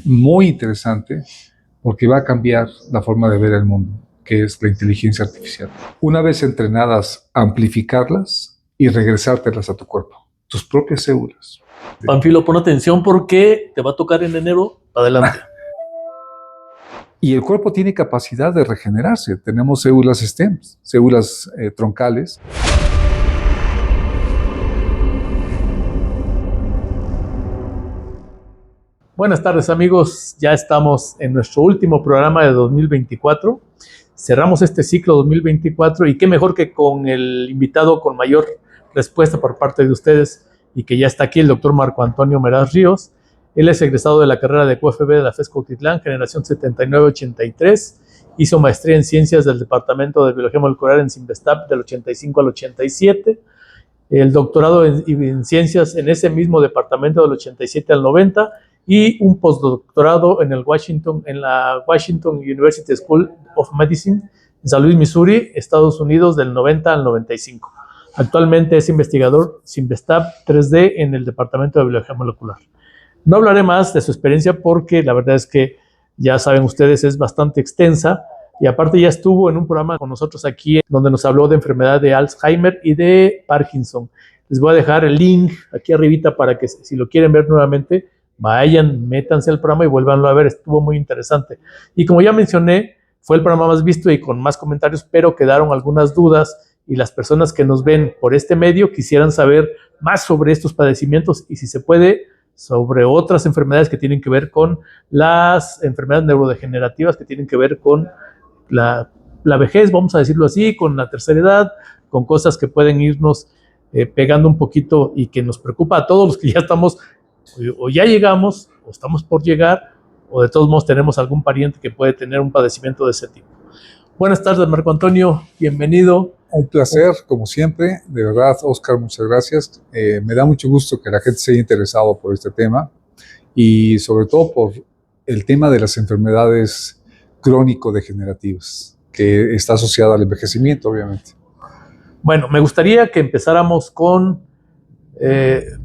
muy interesante porque va a cambiar la forma de ver el mundo, que es la inteligencia artificial. Una vez entrenadas, amplificarlas y regresártelas a tu cuerpo, tus propias células. Panfilo, pon atención porque te va a tocar en enero. Adelante. Y el cuerpo tiene capacidad de regenerarse. Tenemos células STEM, células troncales. Buenas tardes, amigos. Ya estamos en nuestro último programa de 2024. Cerramos este ciclo 2024 y qué mejor que con el invitado con mayor respuesta por parte de ustedes y que ya está aquí, el doctor Marco Antonio Meraz Ríos. Él es egresado de la carrera de QFB de la FES Cuautitlán, generación 79-83. Hizo maestría en ciencias del Departamento de Biología Molecular en Simvestab del 85 al 87. El doctorado en ciencias en ese mismo departamento del 87 al 90 y un postdoctorado en la Washington University School of Medicine en San Luis, Missouri, Estados Unidos, del 90 al 95. Actualmente es investigador Simvestab 3D en el Departamento de Biología Molecular. No hablaré más de su experiencia porque la verdad es que, ya saben ustedes, es bastante extensa y aparte ya estuvo en un programa con nosotros aquí donde nos habló de enfermedad de Alzheimer y de Parkinson. Les voy a dejar el link aquí arribita para que si lo quieren ver nuevamente, vayan, métanse al programa y vuélvanlo a ver, estuvo muy interesante. Y como ya mencioné, fue el programa más visto y con más comentarios, pero quedaron algunas dudas y las personas que nos ven por este medio quisieran saber más sobre estos padecimientos y si se puede, sobre otras enfermedades que tienen que ver con las enfermedades neurodegenerativas, que tienen que ver con la vejez, vamos a decirlo así, con la tercera edad, con cosas que pueden irnos pegando un poquito y que nos preocupa a todos los que ya estamos o ya llegamos, o estamos por llegar, o de todos modos tenemos algún pariente que puede tener un padecimiento de ese tipo. Buenas tardes, Marco Antonio, bienvenido. Un placer, como siempre, de verdad, Oscar, muchas gracias. Me da mucho gusto que la gente se haya interesado por este tema y sobre todo por el tema de las enfermedades crónico-degenerativas, que está asociada al envejecimiento, obviamente. Bueno, me gustaría que empezáramos con...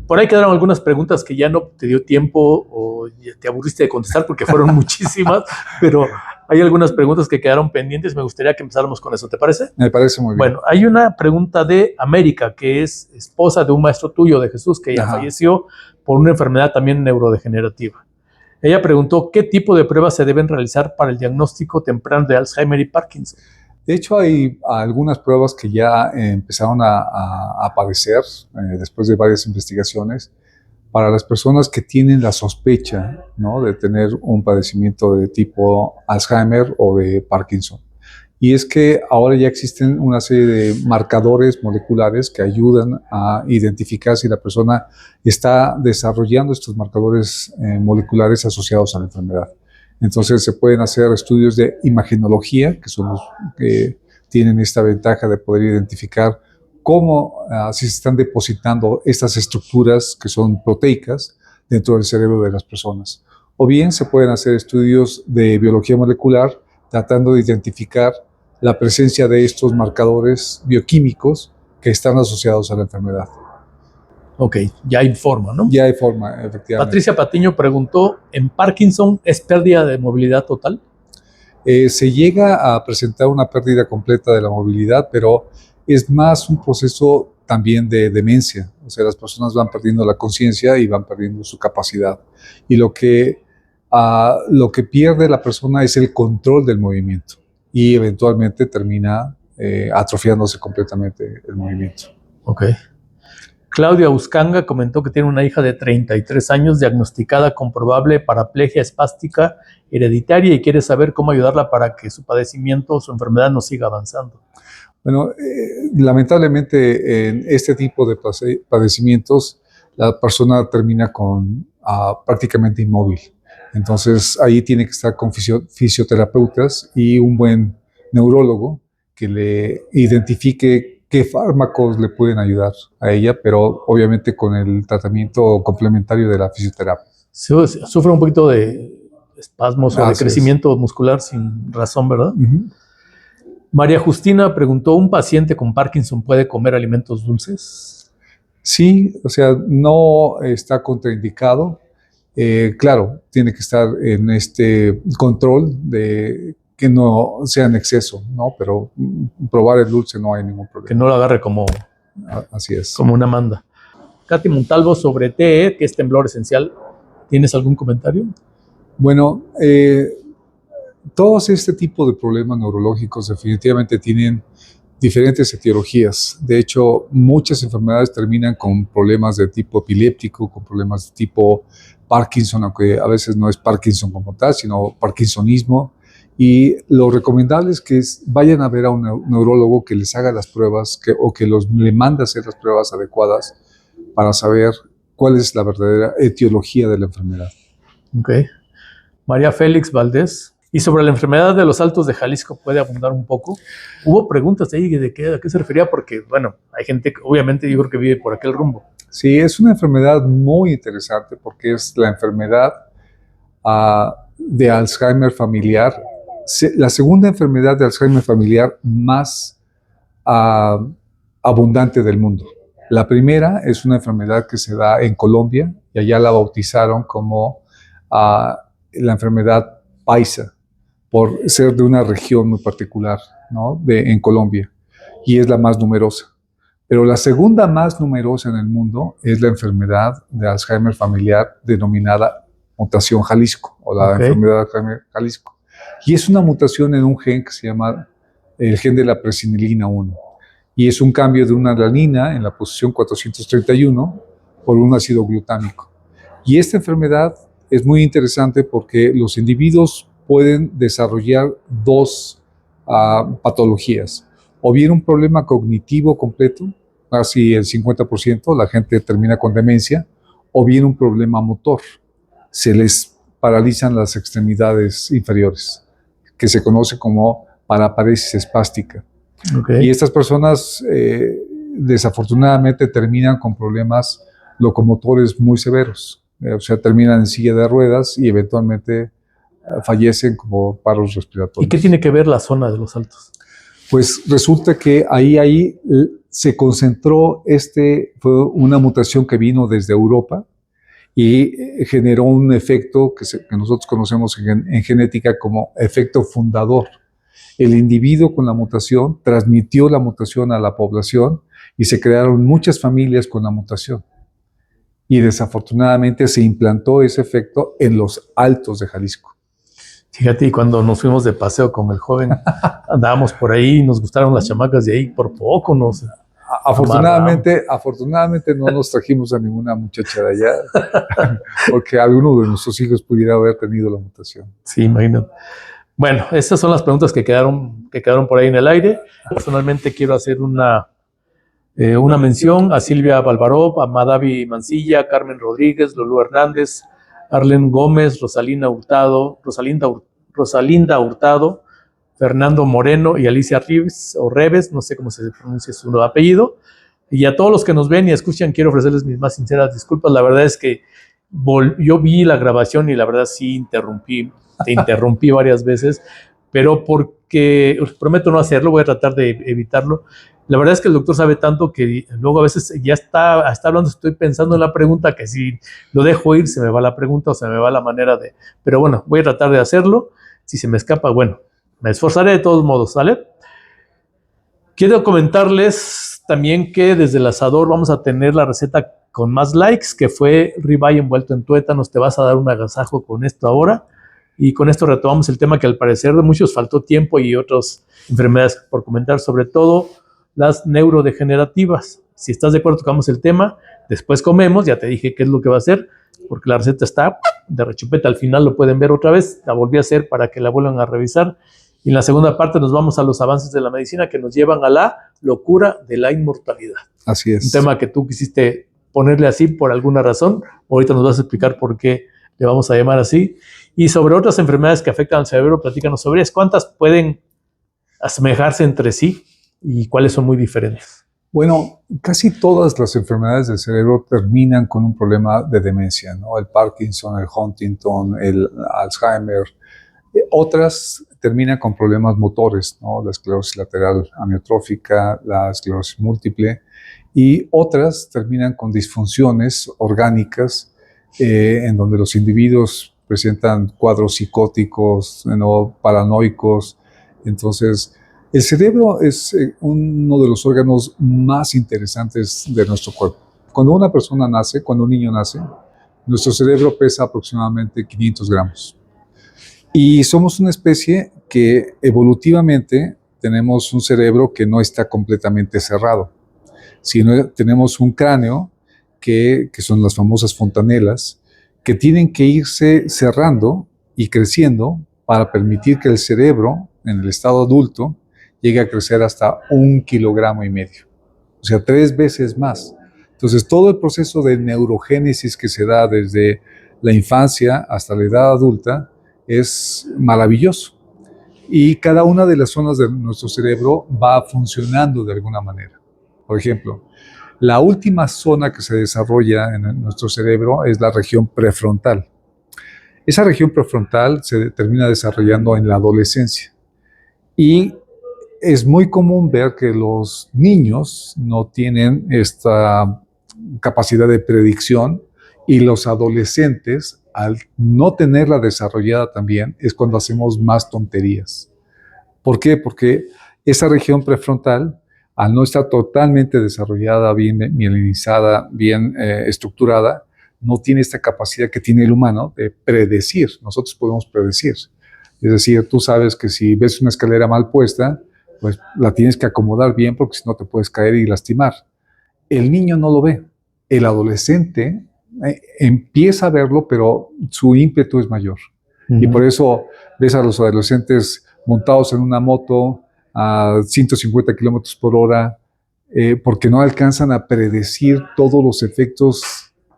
por ahí quedaron algunas preguntas que ya no te dio tiempo o te aburriste de contestar porque fueron muchísimas, pero hay algunas preguntas que quedaron pendientes. Me gustaría que empezáramos con eso, ¿te parece? Me parece muy bien. Bueno, hay una pregunta de América, que es esposa de un maestro tuyo, de Jesús, que ya falleció por una enfermedad también neurodegenerativa. Ella preguntó qué tipo de pruebas se deben realizar para el diagnóstico temprano de Alzheimer y Parkinson. De hecho, hay algunas pruebas que ya empezaron a aparecer después de varias investigaciones para las personas que tienen la sospecha, ¿no?, de tener un padecimiento de tipo Alzheimer o de Parkinson. Y es que ahora ya existen una serie de marcadores moleculares que ayudan a identificar si la persona está desarrollando estos marcadores moleculares asociados a la enfermedad. Entonces se pueden hacer estudios de imagenología, que son los que tienen esta ventaja de poder identificar cómo, si se están depositando estas estructuras que son proteicas dentro del cerebro de las personas. O bien se pueden hacer estudios de biología molecular tratando de identificar la presencia de estos marcadores bioquímicos que están asociados a la enfermedad. Ok, ya hay forma, ¿no? Ya hay forma, efectivamente. Patricia Patiño preguntó, ¿en Parkinson es pérdida de movilidad total? Se llega a presentar una pérdida completa de la movilidad, pero es más un proceso también de demencia. O sea, las personas van perdiendo la conciencia y van perdiendo su capacidad. Y lo que pierde la persona es el control del movimiento y eventualmente termina atrofiándose completamente el movimiento. Ok. Claudia Uscanga comentó que tiene una hija de 33 años diagnosticada con probable paraplegia espástica hereditaria y quiere saber cómo ayudarla para que su padecimiento o su enfermedad no siga avanzando. Bueno, lamentablemente en este tipo de padecimientos la persona termina prácticamente inmóvil. Entonces ahí tiene que estar con fisioterapeutas y un buen neurólogo que le identifique qué fármacos le pueden ayudar a ella, pero obviamente con el tratamiento complementario de la fisioterapia. Sufre un poquito de espasmos o de crecimiento muscular sin razón, ¿verdad? Uh-huh. María Justina preguntó, ¿un paciente con Parkinson puede comer alimentos dulces? Sí, o sea, no está contraindicado Claro, tiene que estar en este control de que no sea en exceso, ¿no? Pero probar el dulce no hay ningún Que problema. no lo agarre como, Así es. como una manda. Katy Montalvo sobre TE, que es temblor esencial. ¿Tienes algún comentario? Bueno, todos este tipo de problemas neurológicos definitivamente tienen diferentes etiologías. De hecho, muchas enfermedades terminan con problemas de tipo epiléptico, con problemas de tipo Parkinson, aunque a veces no es Parkinson como tal, sino parkinsonismo. Y lo recomendable es que vayan a ver a un neurólogo que les haga las pruebas o que le mande a hacer las pruebas adecuadas para saber cuál es la verdadera etiología de la enfermedad. Ok. María Félix Valdés. Y sobre la enfermedad de los Altos de Jalisco, ¿puede abundar un poco? Hubo preguntas ahí de a qué se refería, porque, bueno, hay gente que obviamente yo creo que vive por aquel rumbo. Sí, es una enfermedad muy interesante porque es la enfermedad de Alzheimer familiar, la segunda enfermedad de Alzheimer familiar más abundante del mundo. La primera es una enfermedad que se da en Colombia y allá la bautizaron como la enfermedad paisa, por ser de una región muy particular, ¿no? En Colombia, y es la más numerosa. Pero la segunda más numerosa en el mundo es la enfermedad de Alzheimer familiar denominada mutación Jalisco, o la enfermedad de Alzheimer Jalisco. Y es una mutación en un gen que se llama el gen de la presenilina 1. Y es un cambio de una alanina en la posición 431 por un ácido glutámico. Y esta enfermedad es muy interesante porque los individuos pueden desarrollar dos patologías. O bien un problema cognitivo completo, casi el 50%, la gente termina con demencia, o bien un problema motor. Se les paralizan las extremidades inferiores, que se conoce como paraparesis espástica. Y estas personas desafortunadamente terminan con problemas locomotores muy severos. O sea, terminan en silla de ruedas y eventualmente fallecen como paros respiratorios. ¿Y qué tiene que ver la zona de los Altos? Pues resulta que ahí se concentró, fue una mutación que vino desde Europa y generó un efecto que nosotros conocemos en genética como efecto fundador. El individuo con la mutación transmitió la mutación a la población y se crearon muchas familias con la mutación. Y desafortunadamente se implantó ese efecto en los Altos de Jalisco. Fíjate, y cuando nos fuimos de paseo con el joven, andábamos por ahí y nos gustaron las chamacas de ahí, por poco nos afortunadamente no nos trajimos a ninguna muchacha de allá, porque alguno de nuestros hijos pudiera haber tenido la mutación. Sí, imagínate. Bueno, estas son las preguntas que quedaron por ahí en el aire. Personalmente quiero hacer una mención a Silvia Balvarov, a Madavi Mancilla, Carmen Rodríguez, Lulú Hernández, Arlen Gómez, Rosalinda Hurtado, Fernando Moreno y Alicia Reves, no sé cómo se pronuncia su apellido. Y a todos los que nos ven y escuchan, quiero ofrecerles mis más sinceras disculpas. La verdad es que yo vi la grabación y la verdad sí te interrumpí varias veces, pero porque prometo no hacerlo, voy a tratar de evitarlo. La verdad es que el doctor sabe tanto que luego a veces ya está hablando, estoy pensando en la pregunta, que si lo dejo ir se me va la pregunta o se me va la manera de... Pero bueno, voy a tratar de hacerlo. Si se me escapa, bueno, me esforzaré de todos modos, ¿sale? Quiero comentarles también que desde el asador vamos a tener la receta con más likes, que fue ribeye envuelto en tuétanos. Te vas a dar un agasajo con esto ahora. Y con esto retomamos el tema que al parecer de muchos faltó tiempo y otras enfermedades por comentar, sobre todo las neurodegenerativas. Si estás de acuerdo, tocamos el tema, después comemos, ya te dije qué es lo que va a hacer, porque la receta está de rechupeta, al final lo pueden ver otra vez, la volví a hacer para que la vuelvan a revisar. Y en la segunda parte nos vamos a los avances de la medicina que nos llevan a la locura de la inmortalidad. Así es. Un tema que tú quisiste ponerle así por alguna razón, ahorita nos vas a explicar por qué le vamos a llamar así. Y sobre otras enfermedades que afectan al cerebro, platícanos sobre ellas. ¿Cuántas pueden asemejarse entre sí y cuáles son muy diferentes? Bueno, casi todas las enfermedades del cerebro terminan con un problema de demencia, ¿no? El Parkinson, el Huntington, el Alzheimer. Otras terminan con problemas motores, ¿no? La esclerosis lateral amiotrófica, la esclerosis múltiple, y otras terminan con disfunciones orgánicas en donde los individuos presentan cuadros psicóticos, ¿no? Paranoicos. Entonces, el cerebro es uno de los órganos más interesantes de nuestro cuerpo. Cuando una persona nace, cuando un niño nace, nuestro cerebro pesa aproximadamente 500 gramos. Y somos una especie que evolutivamente tenemos un cerebro que no está completamente cerrado, sino tenemos un cráneo que son las famosas fontanelas, que tienen que irse cerrando y creciendo para permitir que el cerebro, en el estado adulto, llegue a crecer hasta 1,5 kilogramos, o sea, 3 veces más. Entonces, todo el proceso de neurogénesis que se da desde la infancia hasta la edad adulta es maravilloso. Y cada una de las zonas de nuestro cerebro va funcionando de alguna manera. Por ejemplo, la última zona que se desarrolla en nuestro cerebro es la región prefrontal. Esa región prefrontal se termina desarrollando en la adolescencia. Y es muy común ver que los niños no tienen esta capacidad de predicción y los adolescentes, al no tenerla desarrollada también, es cuando hacemos más tonterías. ¿Por qué? Porque esa región prefrontal, al no estar totalmente desarrollada, bien mielinizada, bien estructurada, no tiene esta capacidad que tiene el humano de predecir. Nosotros podemos predecir. Es decir, tú sabes que si ves una escalera mal puesta, pues la tienes que acomodar bien porque si no te puedes caer y lastimar. El niño no lo ve. El adolescente empieza a verlo, pero su ímpetu es mayor. Y por eso ves a los adolescentes montados en una moto a 150 kilómetros por hora, porque no alcanzan a predecir todos los efectos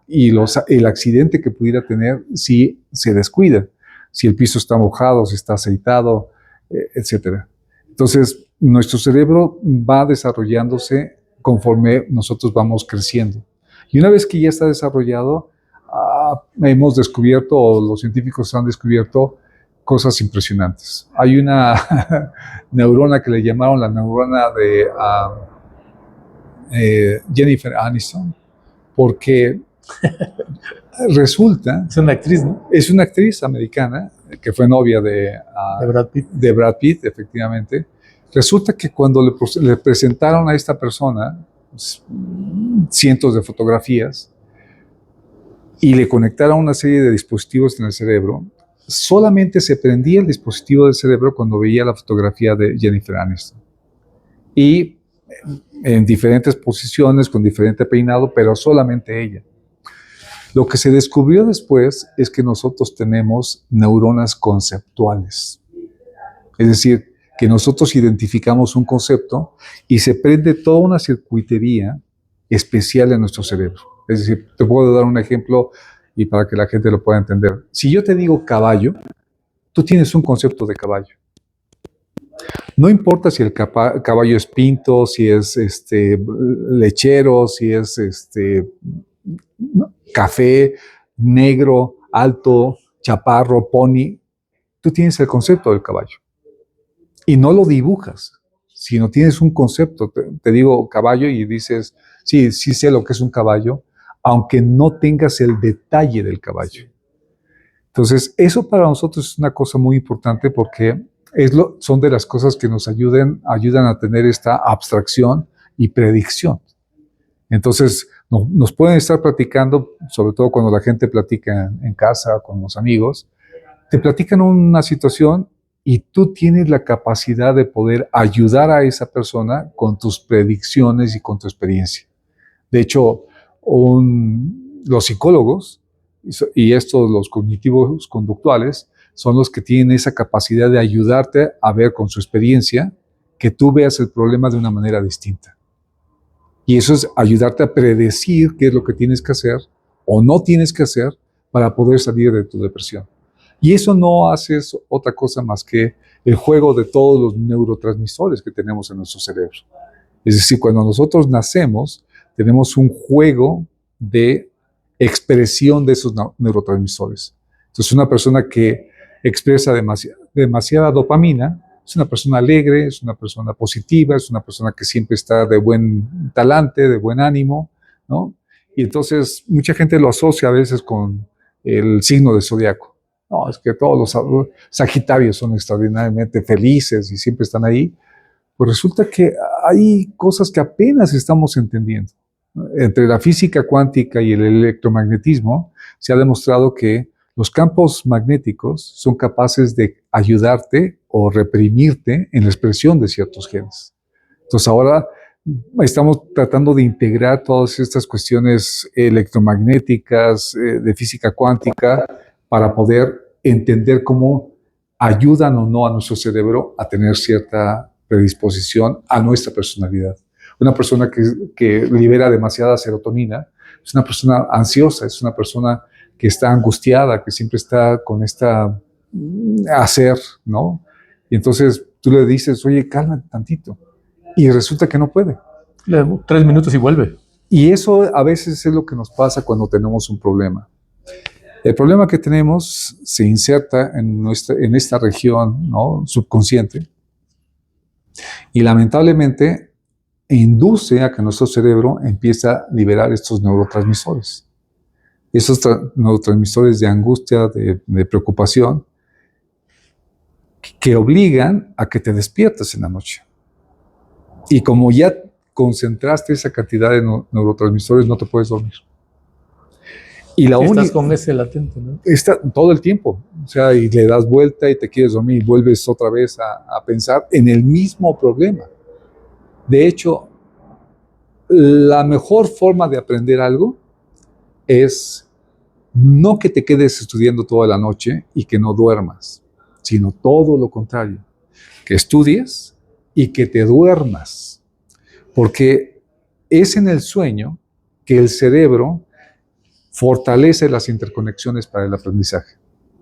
y el accidente que pudiera tener si se descuida, si el piso está mojado, si está aceitado, etc. Entonces, nuestro cerebro va desarrollándose conforme nosotros vamos creciendo. Y una vez que ya está desarrollado, hemos descubierto, o los científicos han descubierto, cosas impresionantes. Hay una neurona que le llamaron la neurona de Jennifer Aniston, porque resulta... Es una actriz, ¿no? Es una actriz americana que fue novia de Brad Pitt. De Brad Pitt, efectivamente. Resulta que cuando le presentaron a esta persona cientos de fotografías y le conectaron una serie de dispositivos en el cerebro, solamente se prendía el dispositivo del cerebro cuando veía la fotografía de Jennifer Aniston. Y en diferentes posiciones, con diferente peinado, pero solamente ella. Lo que se descubrió después es que nosotros tenemos neuronas conceptuales. Es decir, que nosotros identificamos un concepto y se prende toda una circuitería especial en nuestro cerebro. Es decir, te puedo dar un ejemplo y para que la gente lo pueda entender. Si yo te digo caballo, tú tienes un concepto de caballo. No importa si el caballo es pinto, si es lechero, si es café, negro, alto, chaparro, pony, tú tienes el concepto del caballo. Y no lo dibujas, sino tienes un concepto. Te digo caballo y dices, sí sé lo que es un caballo, aunque no tengas el detalle del caballo. Entonces, eso para nosotros es una cosa muy importante porque son de las cosas que nos ayudan a tener esta abstracción y predicción. Entonces, nos pueden estar platicando, sobre todo cuando la gente platica en casa, con los amigos, te platican una situación y tú tienes la capacidad de poder ayudar a esa persona con tus predicciones y con tu experiencia. De hecho, los psicólogos y los cognitivos conductuales son los que tienen esa capacidad de ayudarte a ver con su experiencia que tú veas el problema de una manera distinta. Y eso es ayudarte a predecir qué es lo que tienes que hacer o no tienes que hacer para poder salir de tu depresión. Y eso no haces otra cosa más que el juego de todos los neurotransmisores que tenemos en nuestro cerebro. Es decir, cuando nosotros nacemos, tenemos un juego de expresión de esos neurotransmisores. Entonces, una persona que expresa demasiada dopamina es una persona alegre, es una persona positiva, es una persona que siempre está de buen talante, de buen ánimo, ¿no? Y entonces mucha gente lo asocia a veces con el signo de zodiaco. No, es que todos los Sagitarios son extraordinariamente felices y siempre están ahí. Pues resulta que hay cosas que apenas estamos entendiendo. Entre la física cuántica y el electromagnetismo se ha demostrado que los campos magnéticos son capaces de ayudarte o reprimirte en la expresión de ciertos genes. Entonces ahora estamos tratando de integrar todas estas cuestiones electromagnéticas, de física cuántica, para poder entender cómo ayudan o no a nuestro cerebro a tener cierta predisposición a nuestra personalidad. Una persona que libera demasiada serotonina es una persona ansiosa, es una persona que está angustiada, que siempre está con esta hacer, ¿no? Y entonces tú le dices, oye, cálmate tantito. Y resulta que no puede. 3 minutos y vuelve. Y eso a veces es lo que nos pasa cuando tenemos un problema. El problema que tenemos se inserta en esta región, ¿no?, subconsciente, y lamentablemente induce a que nuestro cerebro empiece a liberar estos neurotransmisores. Esos neurotransmisores de angustia, de preocupación, que obligan a que te despiertes en la noche. Y como ya concentraste esa cantidad de neurotransmisores, no te puedes dormir. Y estás con ese latente, ¿no? Está todo el tiempo. O sea, y le das vuelta y te quieres dormir y vuelves otra vez a pensar en el mismo problema. De hecho, la mejor forma de aprender algo es no que te quedes estudiando toda la noche y que no duermas, sino todo lo contrario, que estudies y que te duermas, porque es en el sueño que el cerebro fortalece las interconexiones para el aprendizaje.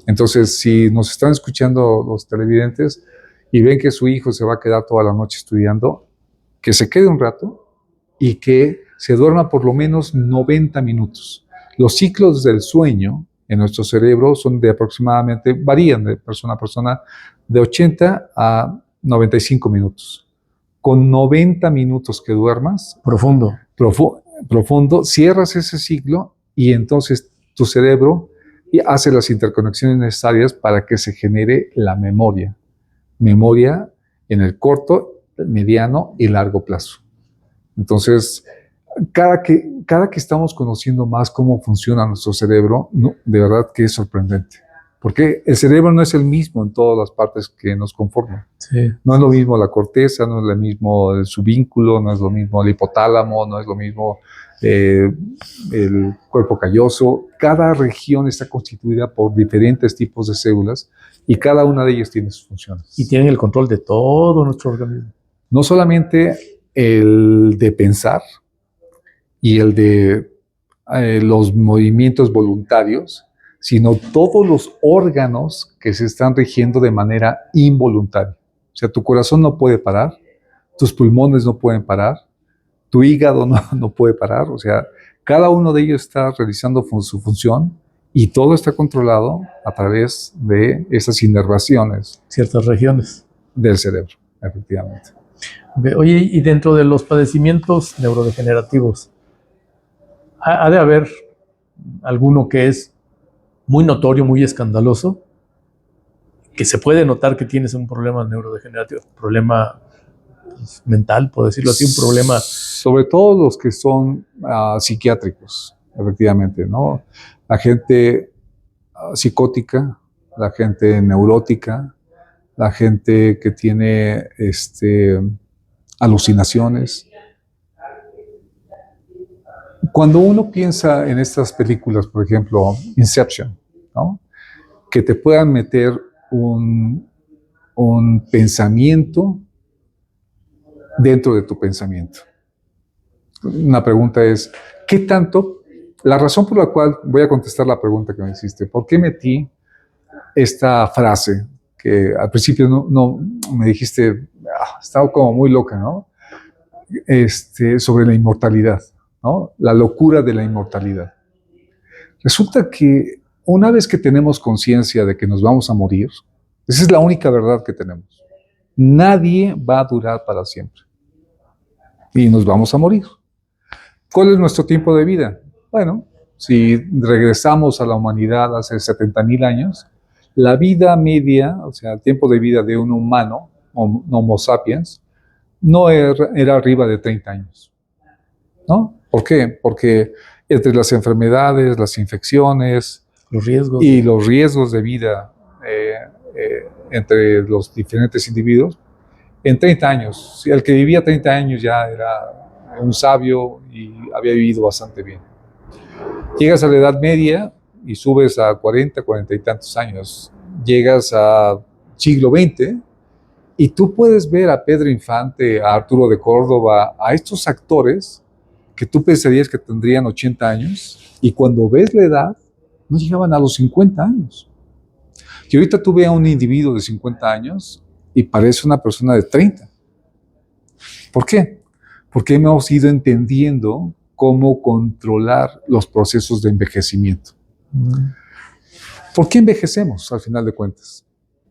Entonces, si nos están escuchando los televidentes y ven que su hijo se va a quedar toda la noche estudiando, que se quede un rato y que se duerma por lo menos 90 minutos. Los ciclos del sueño en nuestro cerebro son de aproximadamente, varían de persona a persona, de 80 a 95 minutos. Con 90 minutos que duermas profundo, cierras ese ciclo y entonces tu cerebro hace las interconexiones necesarias para que se genere la memoria. Memoria en el corto, mediano y largo plazo. Entonces, cada que estamos conociendo más cómo funciona nuestro cerebro, no, de verdad que es sorprendente. Porque el cerebro no es el mismo en todas las partes que nos conforman. Sí. No es lo mismo la corteza, no es lo mismo el subínculo, no es lo mismo el hipotálamo, no es lo mismo el cuerpo calloso. Cada región está constituida por diferentes tipos de células y cada una de ellas tiene sus funciones. Y tienen el control de todo nuestro organismo. No solamente el de pensar y el de los movimientos voluntarios, sino todos los órganos que se están rigiendo de manera involuntaria. O sea, tu corazón no puede parar, tus pulmones no pueden parar, tu hígado no puede parar. O sea, cada uno de ellos está realizando su función y todo está controlado a través de esas inervaciones. Ciertas regiones Del cerebro, efectivamente. Oye, y dentro de los padecimientos neurodegenerativos, ha de haber alguno que es muy notorio, muy escandaloso, que se puede notar que tienes un problema neurodegenerativo, problema mental, por decirlo así, un problema. Sobre todo los que son psiquiátricos, efectivamente, ¿no? La gente psicótica, la gente neurótica, la gente que tiene alucinaciones. Cuando uno piensa en estas películas, por ejemplo, Inception, ¿no?, que te puedan meter un pensamiento dentro de tu pensamiento. Una pregunta es, ¿qué tanto? La razón por la cual voy a contestar la pregunta que me hiciste, ¿por qué metí esta frase que al principio no me dijiste, estaba como muy loca, ¿no? Sobre la inmortalidad, ¿no? La locura de la inmortalidad. Resulta que una vez que tenemos conciencia de que nos vamos a morir, esa es la única verdad que tenemos. Nadie va a durar para siempre. Y nos vamos a morir. ¿Cuál es nuestro tiempo de vida? Bueno, si regresamos a la humanidad hace 70,000 años, la vida media, o sea, el tiempo de vida de un humano, Homo sapiens, no era arriba de 30 años, ¿no? ¿Por qué? Porque entre las enfermedades, las infecciones Los riesgos. y los riesgos de vida entre los diferentes individuos, en 30 años, si el que vivía 30 años ya era un sabio y había vivido bastante bien. Llegas a la Edad Media y subes a 40, 40 y tantos años. Llegas a siglo XX y tú puedes ver a Pedro Infante, a Arturo de Córdoba, a estos actores que tú pensarías que tendrían 80 años y cuando ves la edad, no llegaban a los 50 años. Y ahorita tú ves a un individuo de 50 años y parece una persona de 30. ¿Por qué? Porque hemos ido entendiendo cómo controlar los procesos de envejecimiento. ¿Por qué envejecemos al final de cuentas?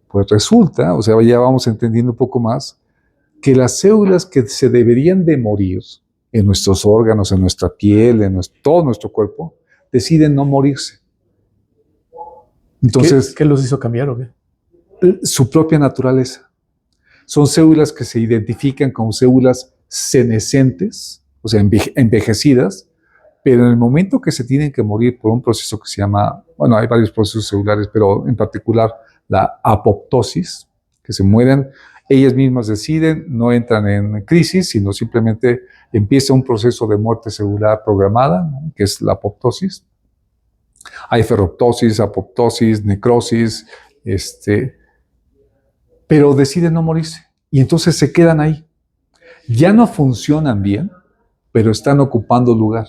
Pues resulta, o sea, ya vamos entendiendo un poco más, que las células que se deberían de morir en nuestros órganos, en nuestra piel, en todo nuestro cuerpo, deciden no morirse. Entonces, ¿Qué los hizo cambiar o qué? Su propia naturaleza. Son células que se identifican como células senescentes, o sea, envejecidas, pero en el momento que se tienen que morir por un proceso que se llama, bueno, hay varios procesos celulares, pero en particular la apoptosis, que se mueren, ellas mismas deciden, no entran en crisis, sino simplemente empieza un proceso de muerte celular programada, ¿no? Que es la apoptosis. Hay ferroptosis, apoptosis, necrosis, pero deciden no morirse y entonces se quedan ahí. Ya no funcionan bien, pero están ocupando lugar.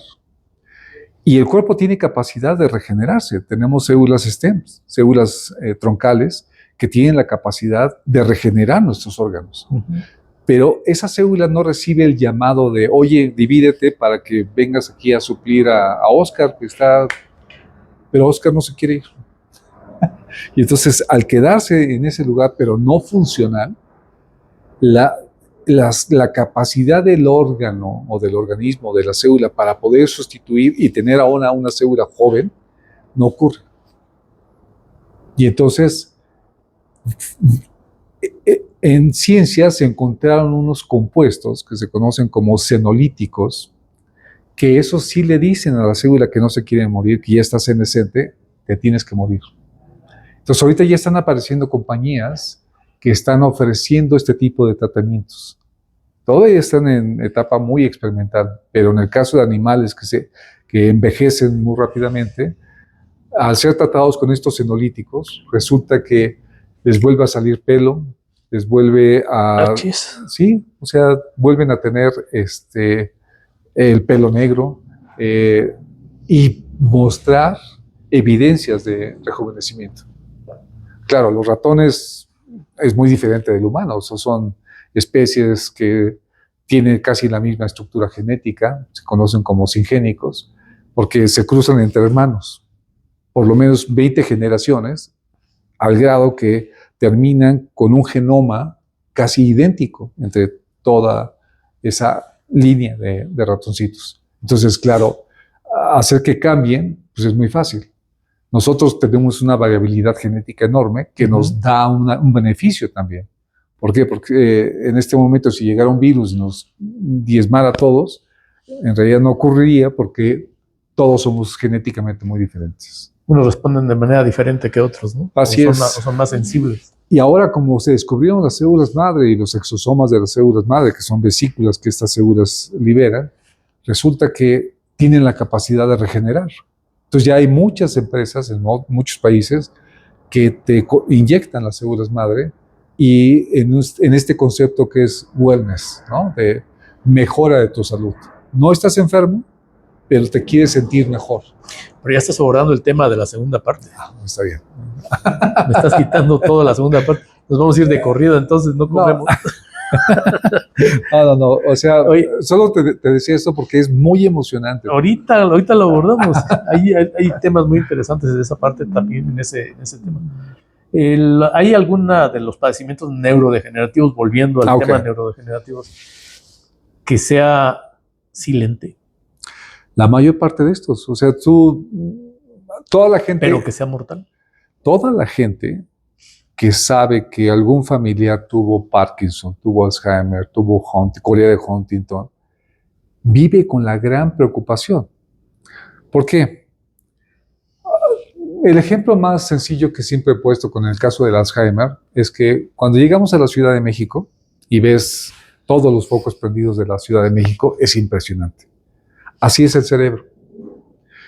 Y el cuerpo tiene capacidad de regenerarse. Tenemos células STEM, células troncales, que tienen la capacidad de regenerar nuestros órganos. Pero esa célula no recibe el llamado de, oye, divídete para que vengas aquí a suplir a Oscar, que está... Pero Oscar no se quiere ir. Y entonces, al quedarse en ese lugar, pero no funcional, la capacidad del órgano o del organismo, de la célula, para poder sustituir y tener ahora una célula joven, no ocurre. Y entonces, en ciencia se encontraron unos compuestos que se conocen como senolíticos, que eso sí le dicen a la célula que no se quiere morir, que ya está senescente, te tienes que morir. Entonces ahorita ya están apareciendo compañías que están ofreciendo este tipo de tratamientos. Todavía están en etapa muy experimental, pero en el caso de animales que envejecen muy rápidamente, al ser tratados con estos senolíticos, resulta que les vuelve a salir pelo, les vuelve a... Sí, o sea, vuelven a tener el pelo negro y mostrar evidencias de rejuvenecimiento. Claro, los ratones es muy diferente del humano, son especies que tienen casi la misma estructura genética, se conocen como singénicos, porque se cruzan entre hermanos, por lo menos 20 generaciones, al grado que terminan con un genoma casi idéntico entre toda esa línea de ratoncitos. Entonces, claro, hacer que cambien, pues es muy fácil. Nosotros tenemos una variabilidad genética enorme que nos da un beneficio también. ¿Por qué? Porque en este momento si llegara un virus y nos diezmara a todos, en realidad no ocurriría porque todos somos genéticamente muy diferentes. Unos responden de manera diferente que otros, ¿no? Así es. O son más sensibles. Y ahora como se descubrieron las células madre y los exosomas de las células madre, que son vesículas que estas células liberan, resulta que tienen la capacidad de regenerar. Entonces ya hay muchas empresas en muchos países que te inyectan las células madre y en este concepto que es wellness, ¿no? De mejora de tu salud. No estás enfermo, pero te quieres sentir mejor. Pero ya estás abordando el tema de la segunda parte. Está bien. Me estás quitando toda la segunda parte. Nos vamos a ir de corrido, entonces no comemos. No. O sea, oye, solo te decía esto porque es muy emocionante. Ahorita lo abordamos. Hay temas muy interesantes de esa parte también en ese tema. ¿Hay alguna de los padecimientos neurodegenerativos, volviendo al tema neurodegenerativos, que sea silente? La mayor parte de estos, o sea, toda la gente... Pero que sea mortal. Toda la gente que sabe que algún familiar tuvo Parkinson, tuvo Alzheimer, tuvo cólera de Huntington, vive con la gran preocupación. ¿Por qué? El ejemplo más sencillo que siempre he puesto con el caso del Alzheimer es que cuando llegamos a la Ciudad de México y ves todos los focos prendidos de la Ciudad de México, es impresionante. Así es el cerebro.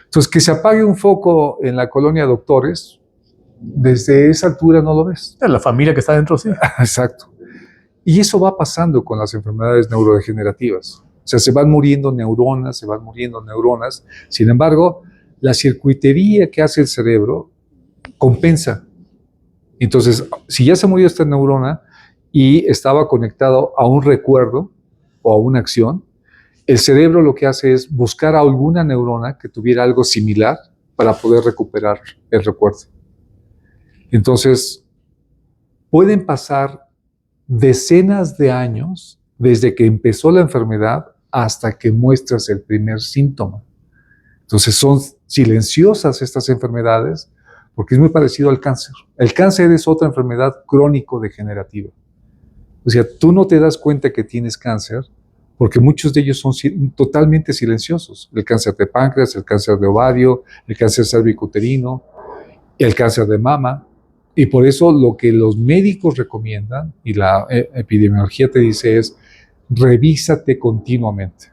Entonces, que se apague un foco en la colonia Doctores, desde esa altura no lo ves. La familia que está dentro, sí. Exacto. Y eso va pasando con las enfermedades neurodegenerativas. O sea, se van muriendo neuronas, Sin embargo, la circuitería que hace el cerebro compensa. Entonces, si ya se murió esta neurona y estaba conectado a un recuerdo o a una acción, el cerebro lo que hace es buscar a alguna neurona que tuviera algo similar para poder recuperar el recuerdo. Entonces, pueden pasar decenas de años desde que empezó la enfermedad hasta que muestras el primer síntoma. Entonces, son silenciosas estas enfermedades porque es muy parecido al cáncer. El cáncer es otra enfermedad crónico-degenerativa. O sea, tú no te das cuenta que tienes cáncer porque muchos de ellos son totalmente silenciosos. El cáncer de páncreas, el cáncer de ovario, el cáncer cervicuterino, el cáncer de mama. Y por eso lo que los médicos recomiendan y la epidemiología te dice es revísate continuamente.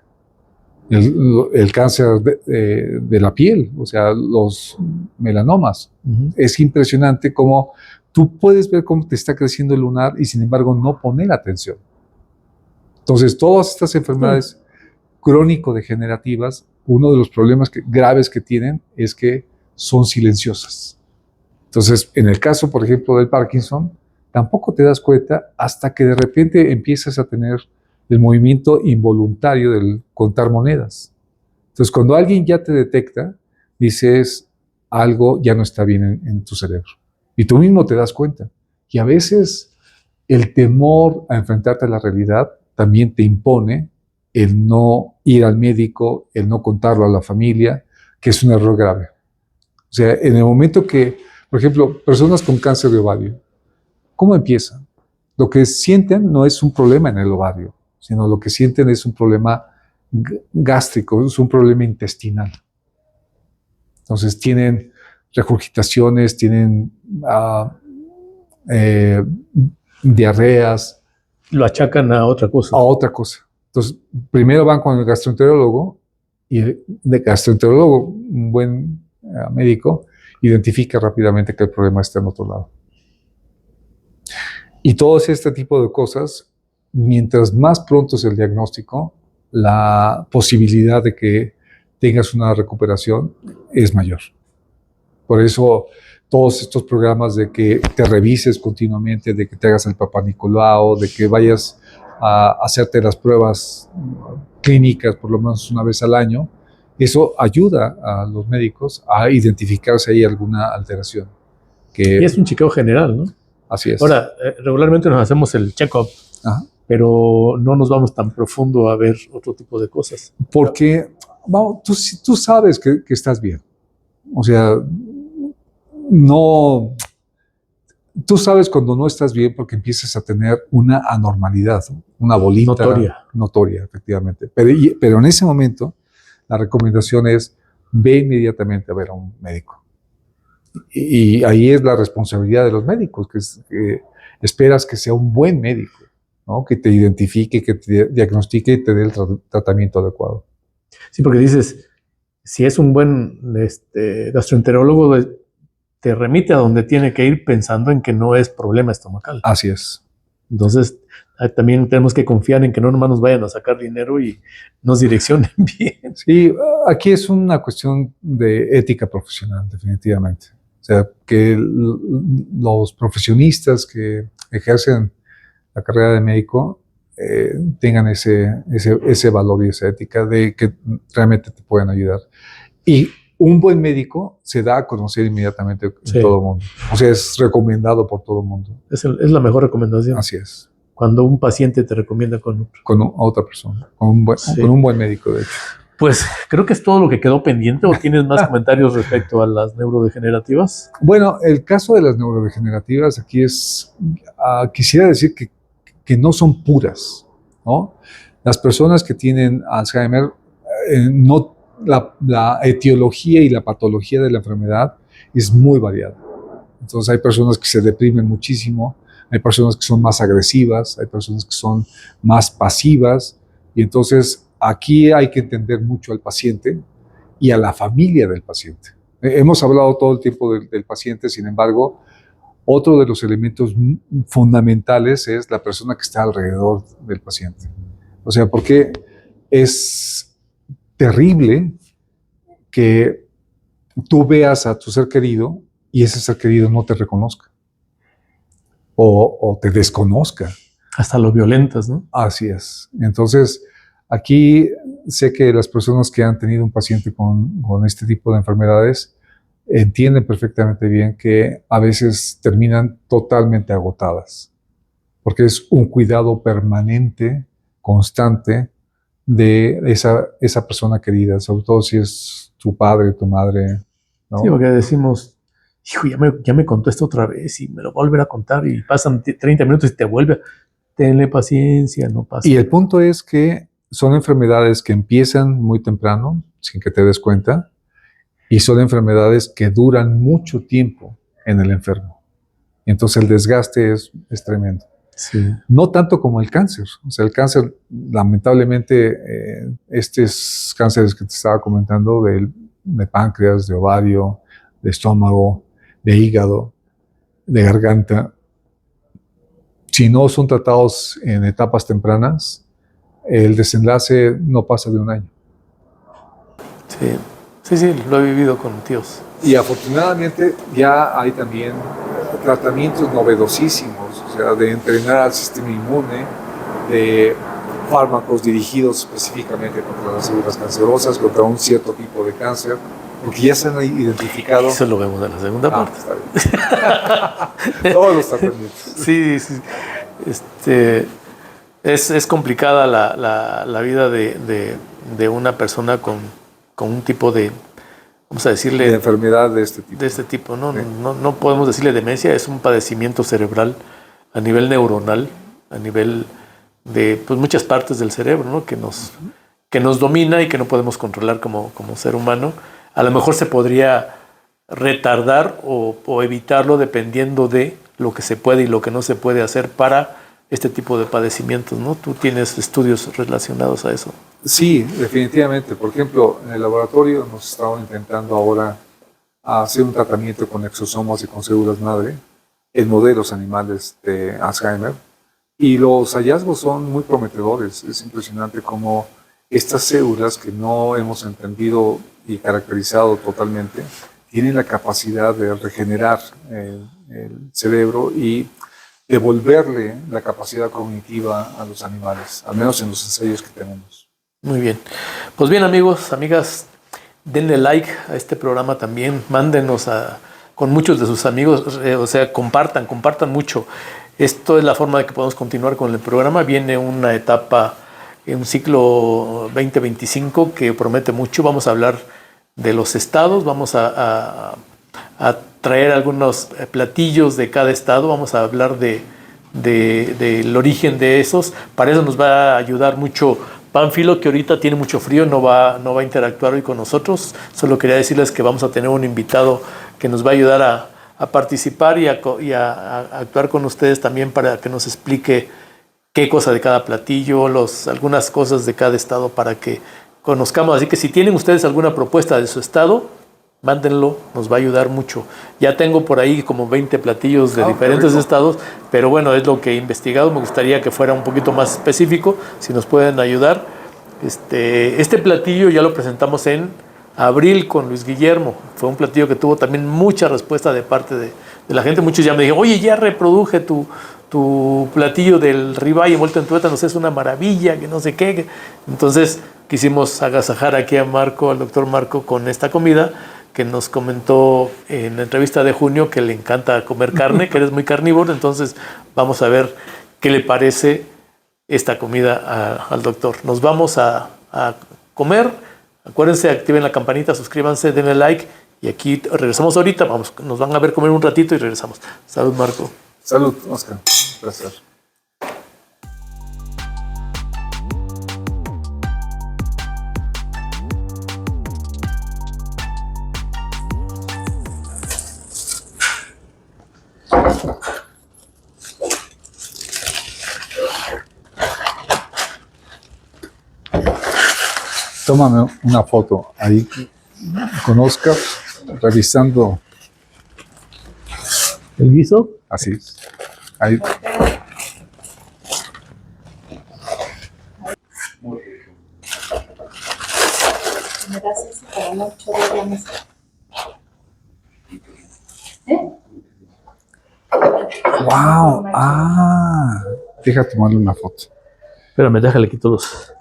El cáncer de la piel, o sea, los melanomas. Es impresionante cómo tú puedes ver cómo te está creciendo el lunar y sin embargo no poner atención. Entonces, todas estas enfermedades crónico-degenerativas, uno de los problemas graves que tienen es que son silenciosas. Entonces, en el caso, por ejemplo, del Parkinson, tampoco te das cuenta hasta que de repente empiezas a tener el movimiento involuntario del contar monedas. Entonces, cuando alguien ya te detecta, dices, algo ya no está bien en tu cerebro. Y tú mismo te das cuenta. Y a veces el temor a enfrentarte a la realidad también te impone el no ir al médico, el no contarlo a la familia, que es un error grave. O sea, en el momento que, por ejemplo, personas con cáncer de ovario, ¿cómo empiezan? Lo que sienten no es un problema en el ovario, sino lo que sienten es un problema gástrico, es un problema intestinal. Entonces tienen regurgitaciones, tienen diarreas. Lo achacan a otra cosa. A otra cosa. Entonces, primero van con el gastroenterólogo y el gastroenterólogo, un buen médico, identifica rápidamente que el problema está en otro lado. Y todo este tipo de cosas, mientras más pronto es el diagnóstico, la posibilidad de que tengas una recuperación es mayor. Por eso todos estos programas de que te revises continuamente, de que te hagas el Papá Nicolau, de que vayas a hacerte las pruebas clínicas por lo menos una vez al año, eso ayuda a los médicos a identificar si hay alguna alteración. Y es un chequeo general, ¿no? Así es. Ahora, regularmente nos hacemos el check-up, pero no nos vamos tan profundo a ver otro tipo de cosas. Porque vamos, tú sabes que estás bien. O sea, no... Tú sabes cuando no estás bien porque empiezas a tener una anormalidad, ¿no? Una bolita notoria, efectivamente. Pero en ese momento, la recomendación es ve inmediatamente a ver a un médico. Y ahí es la responsabilidad de los médicos, que esperas que sea un buen médico, ¿no? Que te identifique, que te diagnostique y te dé el tratamiento adecuado. Sí, porque dices, si es un buen gastroenterólogo, te remite a donde tiene que ir pensando en que no es problema estomacal. Así es. Entonces, también tenemos que confiar en que no nomás nos vayan a sacar dinero y nos direccionen bien. Sí, aquí es una cuestión de ética profesional, definitivamente. O sea, que los profesionistas que ejercen la carrera de médico tengan ese valor y esa ética de que realmente te pueden ayudar. Y un buen médico se da a conocer inmediatamente en todo el mundo. O sea, es recomendado por todo el mundo. Es la mejor recomendación. Así es. Cuando un paciente te recomienda con otro. Con otra persona, con un buen médico, de hecho. Pues creo que es todo lo que quedó pendiente. ¿O tienes más comentarios respecto a las neurodegenerativas? Bueno, el caso de las neurodegenerativas aquí es, quisiera decir que no son puras, ¿no? Las personas que tienen Alzheimer, no, la etiología y la patología de la enfermedad es muy variada. Entonces hay personas que se deprimen muchísimo, hay personas que son más agresivas, hay personas que son más pasivas, y entonces aquí hay que entender mucho al paciente y a la familia del paciente. Hemos hablado todo el tiempo del paciente, sin embargo, otro de los elementos fundamentales es la persona que está alrededor del paciente. O sea, porque es terrible que tú veas a tu ser querido y ese ser querido no te reconozca o te desconozca. Hasta lo violentas, ¿no? Así es. Entonces, aquí sé que las personas que han tenido un paciente con este tipo de enfermedades entienden perfectamente bien que a veces terminan totalmente agotadas, porque es un cuidado permanente, constante, de esa persona querida, sobre todo si es tu padre, tu madre, ¿no? Sí, porque decimos, hijo, ya me contó esto otra vez y me lo va a volver a contar y pasan 30 minutos y te vuelve. Tenle paciencia, no pasa. Y el punto es que son enfermedades que empiezan muy temprano, sin que te des cuenta, y son enfermedades que duran mucho tiempo en el enfermo. Y entonces el desgaste es tremendo. Sí. No tanto como el cáncer. O sea, el cáncer, lamentablemente, estos cánceres que te estaba comentando, de páncreas, de ovario, de estómago, de hígado, de garganta, si no son tratados en etapas tempranas, el desenlace no pasa de un año. Sí, lo he vivido con tíos. Y afortunadamente ya hay también tratamientos novedosísimos, o sea, de entrenar al sistema inmune, de fármacos dirigidos específicamente contra las células cancerosas, contra un cierto tipo de cáncer, porque ya se han identificado. Eso lo vemos en la segunda parte. Está bien. Todos los tratamientos. Sí. Es complicada la vida de una persona con un tipo de, vamos a decirle, de enfermedad de este tipo. De este tipo, ¿no? Sí. No podemos decirle demencia, es un padecimiento cerebral a nivel neuronal, a nivel de pues, muchas partes del cerebro, ¿no? que nos domina y que no podemos controlar como ser humano. A lo mejor se podría retardar o evitarlo dependiendo de lo que se puede y lo que no se puede hacer para este tipo de padecimientos, ¿no? Tú tienes estudios relacionados a eso. Sí, definitivamente. Por ejemplo, en el laboratorio hemos estado intentando ahora hacer un tratamiento con exosomas y con células madre en modelos animales de Alzheimer, y los hallazgos son muy prometedores. Es impresionante cómo estas células que no hemos entendido y caracterizado totalmente tienen la capacidad de regenerar el cerebro y devolverle la capacidad cognitiva a los animales, al menos en los ensayos que tenemos. Muy bien. Pues bien, amigos, amigas, denle like a este programa también, mándenos con muchos de sus amigos, o sea, compartan mucho. Esto es la forma de que podemos continuar con el programa. Viene una etapa, un ciclo 2025 que promete mucho. Vamos a hablar de los estados, vamos a traer algunos platillos de cada estado, vamos a hablar del origen de esos. Para eso nos va a ayudar mucho Pánfilo, que ahorita tiene mucho frío, no va a interactuar hoy con nosotros. Solo quería decirles que vamos a tener un invitado que nos va a ayudar a participar y a actuar con ustedes también para que nos explique qué cosa de cada platillo, algunas cosas de cada estado para que conozcamos. Así que si tienen ustedes alguna propuesta de su estado, mándenlo, nos va a ayudar mucho. Ya tengo por ahí como 20 platillos de diferentes estados, pero bueno, es lo que he investigado. Me gustaría que fuera un poquito más específico, si nos pueden ayudar. Este platillo ya lo presentamos en abril con Luis Guillermo. Fue un platillo que tuvo también mucha respuesta de parte de la gente. Muchos ya me dijeron, oye, ya reproduje tu platillo del ribeye envuelto en tuétanos, es una maravilla, que no sé qué. Entonces quisimos agasajar aquí al doctor Marco, con esta comida, que nos comentó en la entrevista de junio que le encanta comer carne, que eres muy carnívoro. Entonces vamos a ver qué le parece esta comida al doctor. Nos vamos a comer, Acuérdense, activen la campanita, suscríbanse, denle like. Y aquí regresamos ahorita. Vamos, nos van a ver comer un ratito y regresamos. Salud, Marco. Salud, Oscar. Placer. Tómame una foto ahí con Oscar revisando. ¿El guiso? Así. Ahí. ¿Me das eso para no chorrear la mesa? ¿Eh? ¡Wow! ¡Ah! Deja tomarle una foto. Espérame, déjale quito los...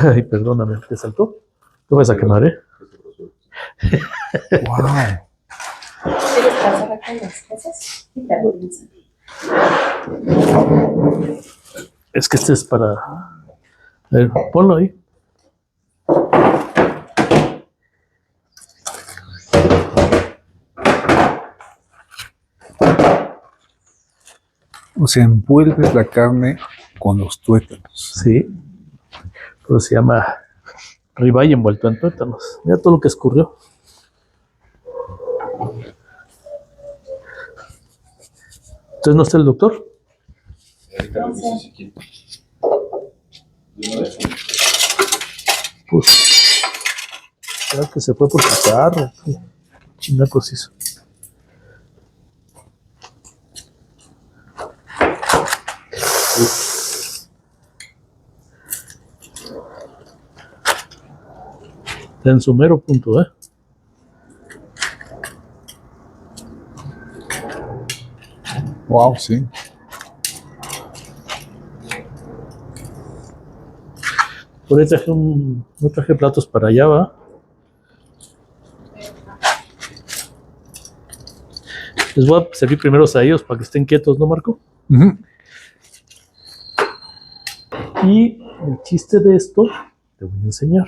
Ay, perdóname, ¿te saltó? Te vas a quemar, ¿eh? ¡Wow! ¿Quieres pasar acá las cosas? Quítalo, Luisa. Es que este es para... A ver, ponlo ahí. O sea, envuelves la carne con los tuétanos. Sí. Pero se llama ribeye envuelto en tuétanos. Mira todo lo que escurrió. Entonces, ¿no está el doctor? Pues, claro que se fue por su carro. ¿Qué chinacos hizo? Está en su mero punto, ¿eh? ¡Wow! Sí. Por ahí traje no traje platos para allá, ¿va? Les voy a servir primero a ellos para que estén quietos, ¿no, Marco? Ujú. Y el chiste de esto, te voy a enseñar.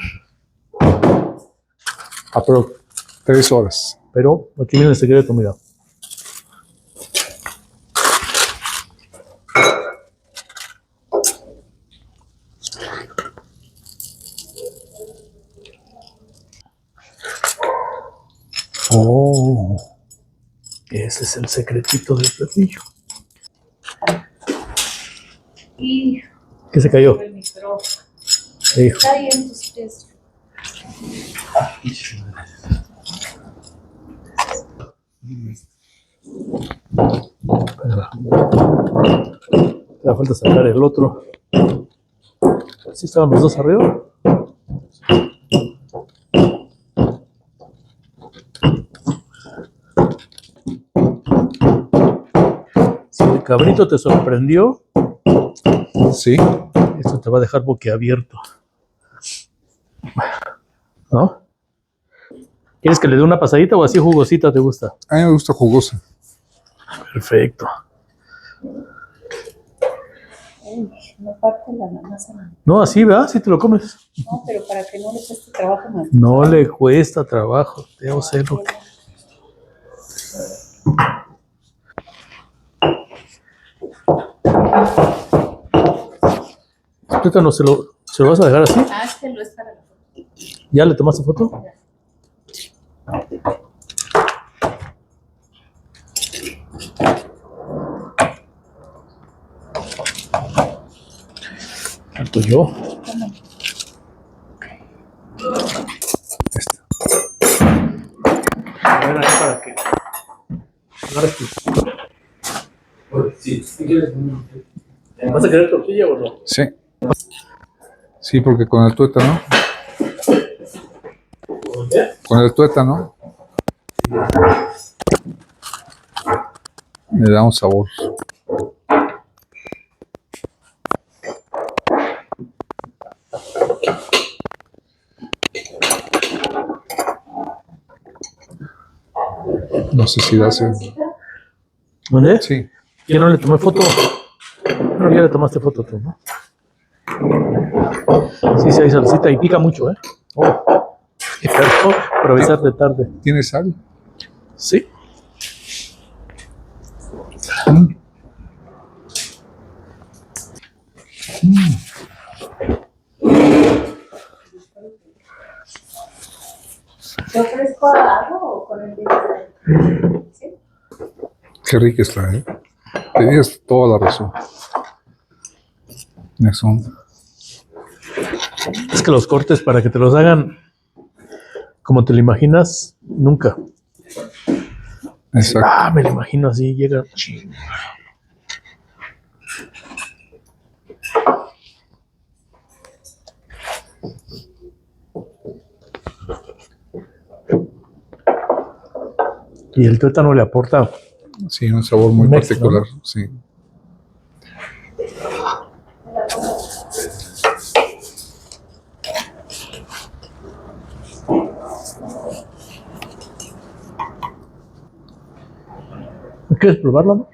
Ah, pero 3 horas. Pero aquí viene el secreto, mira. Oh. Ese es el secretito del platillo. Y ¿Qué se cayó? el micrófono. Hijo. Está bien tus pies. Te da falta sacar el otro. ¿Sí estaban los dos arriba? Si el cabrito te sorprendió, Sí. esto te va a dejar boquiabierto. ¿No? ¿Quieres que le dé una pasadita o así jugosita te gusta? A mí me gusta jugosa. Perfecto. Uy, no parte la masa. No, así, ¿verdad? Si te lo comes. No, pero para que no le cueste trabajo más. No le cuesta trabajo. Debo ser lo que... Explícanos, ¿se lo vas a dejar así? Ah, este lo es para la foto. ¿Ya le tomaste foto? Tanto yo. Esta. A ver, ahí para que agarres tu... Sí, si quieres. ¿Vas a querer tortilla o no? Sí. Sí, porque con el tuétano. ¿Qué? Con el tuétano. Le da un sabor. No sé si da. ¿Dónde? Sí. ¿Quién no le tomé foto? Pero ya le tomaste foto tú, ¿no? Sí, hay salsita y pica mucho, ¿eh? Oh, pero avisar de tarde. ¿Tienes sal? Sí. ¿Te ofrezco algo o con el vino? ¿Sí? Qué rica está, ¿eh? Tenías toda la razón. Eso. Es que los cortes para que te los hagan como te lo imaginas, nunca. Exacto. Me lo imagino así, llega. Y el tuétano le aporta. Sí, un sabor muy Mezcla, particular, ¿no? sí. ¿Quieres probarlo?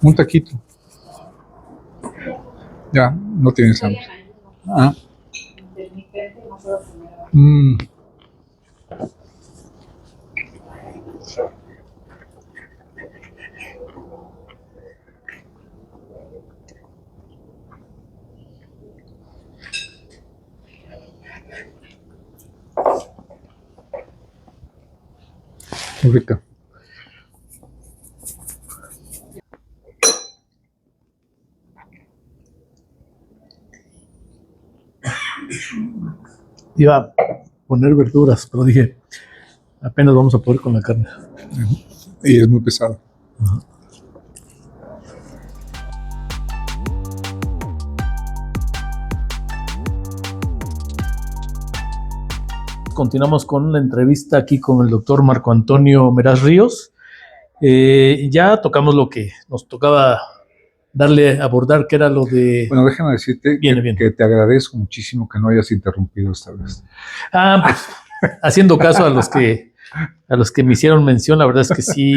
Un taquito. Ya, no tienes hambre. Ah. Mm. Muy rica. Iba a poner verduras, pero dije, apenas vamos a poder con la carne. Y es muy pesado. Continuamos con la entrevista aquí con el doctor Marco Antonio Meraz Ríos. Ya tocamos lo que nos tocaba abordar, que era lo de... Bueno, déjame decirte Bien. que te agradezco muchísimo que no hayas interrumpido esta vez. Pues, haciendo caso a los que me hicieron mención, la verdad es que sí.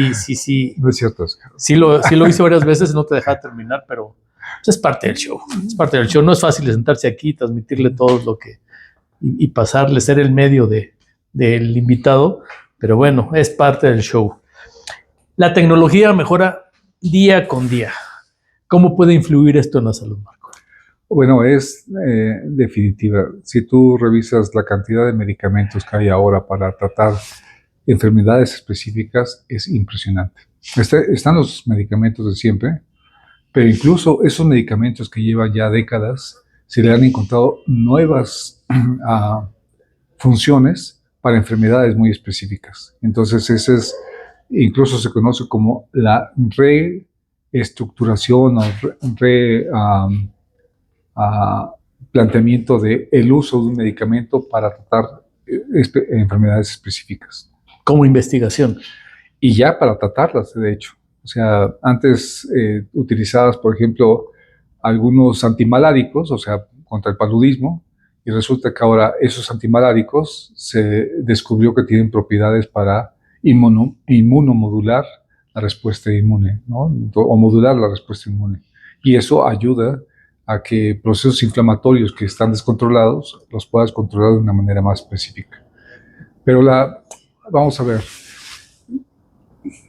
No es cierto, Oscar. Sí lo hice varias veces, no te dejaba terminar, pero es parte del show. Es parte del show. No es fácil sentarse aquí, transmitirle todo lo que... y pasarle, ser el medio del invitado, pero bueno, es parte del show. La tecnología mejora día con día. ¿Cómo puede influir esto en la salud, Marco? Bueno, es definitiva. Si tú revisas la cantidad de medicamentos que hay ahora para tratar enfermedades específicas, es impresionante. Están los medicamentos de siempre, pero incluso esos medicamentos que llevan ya décadas, se le han encontrado nuevas funciones para enfermedades muy específicas. Entonces, incluso se conoce como la reestructuración o planteamiento del uso de un medicamento para tratar enfermedades específicas. Como investigación. Y ya para tratarlas, de hecho. O sea, antes utilizadas, por ejemplo, algunos antimaláricos, o sea, contra el paludismo, y resulta que ahora esos antimaláricos se descubrió que tienen propiedades para inmunomodular la respuesta inmune, ¿no? O modular la respuesta inmune. Y eso ayuda a que procesos inflamatorios que están descontrolados los puedas controlar de una manera más específica. Pero vamos a ver,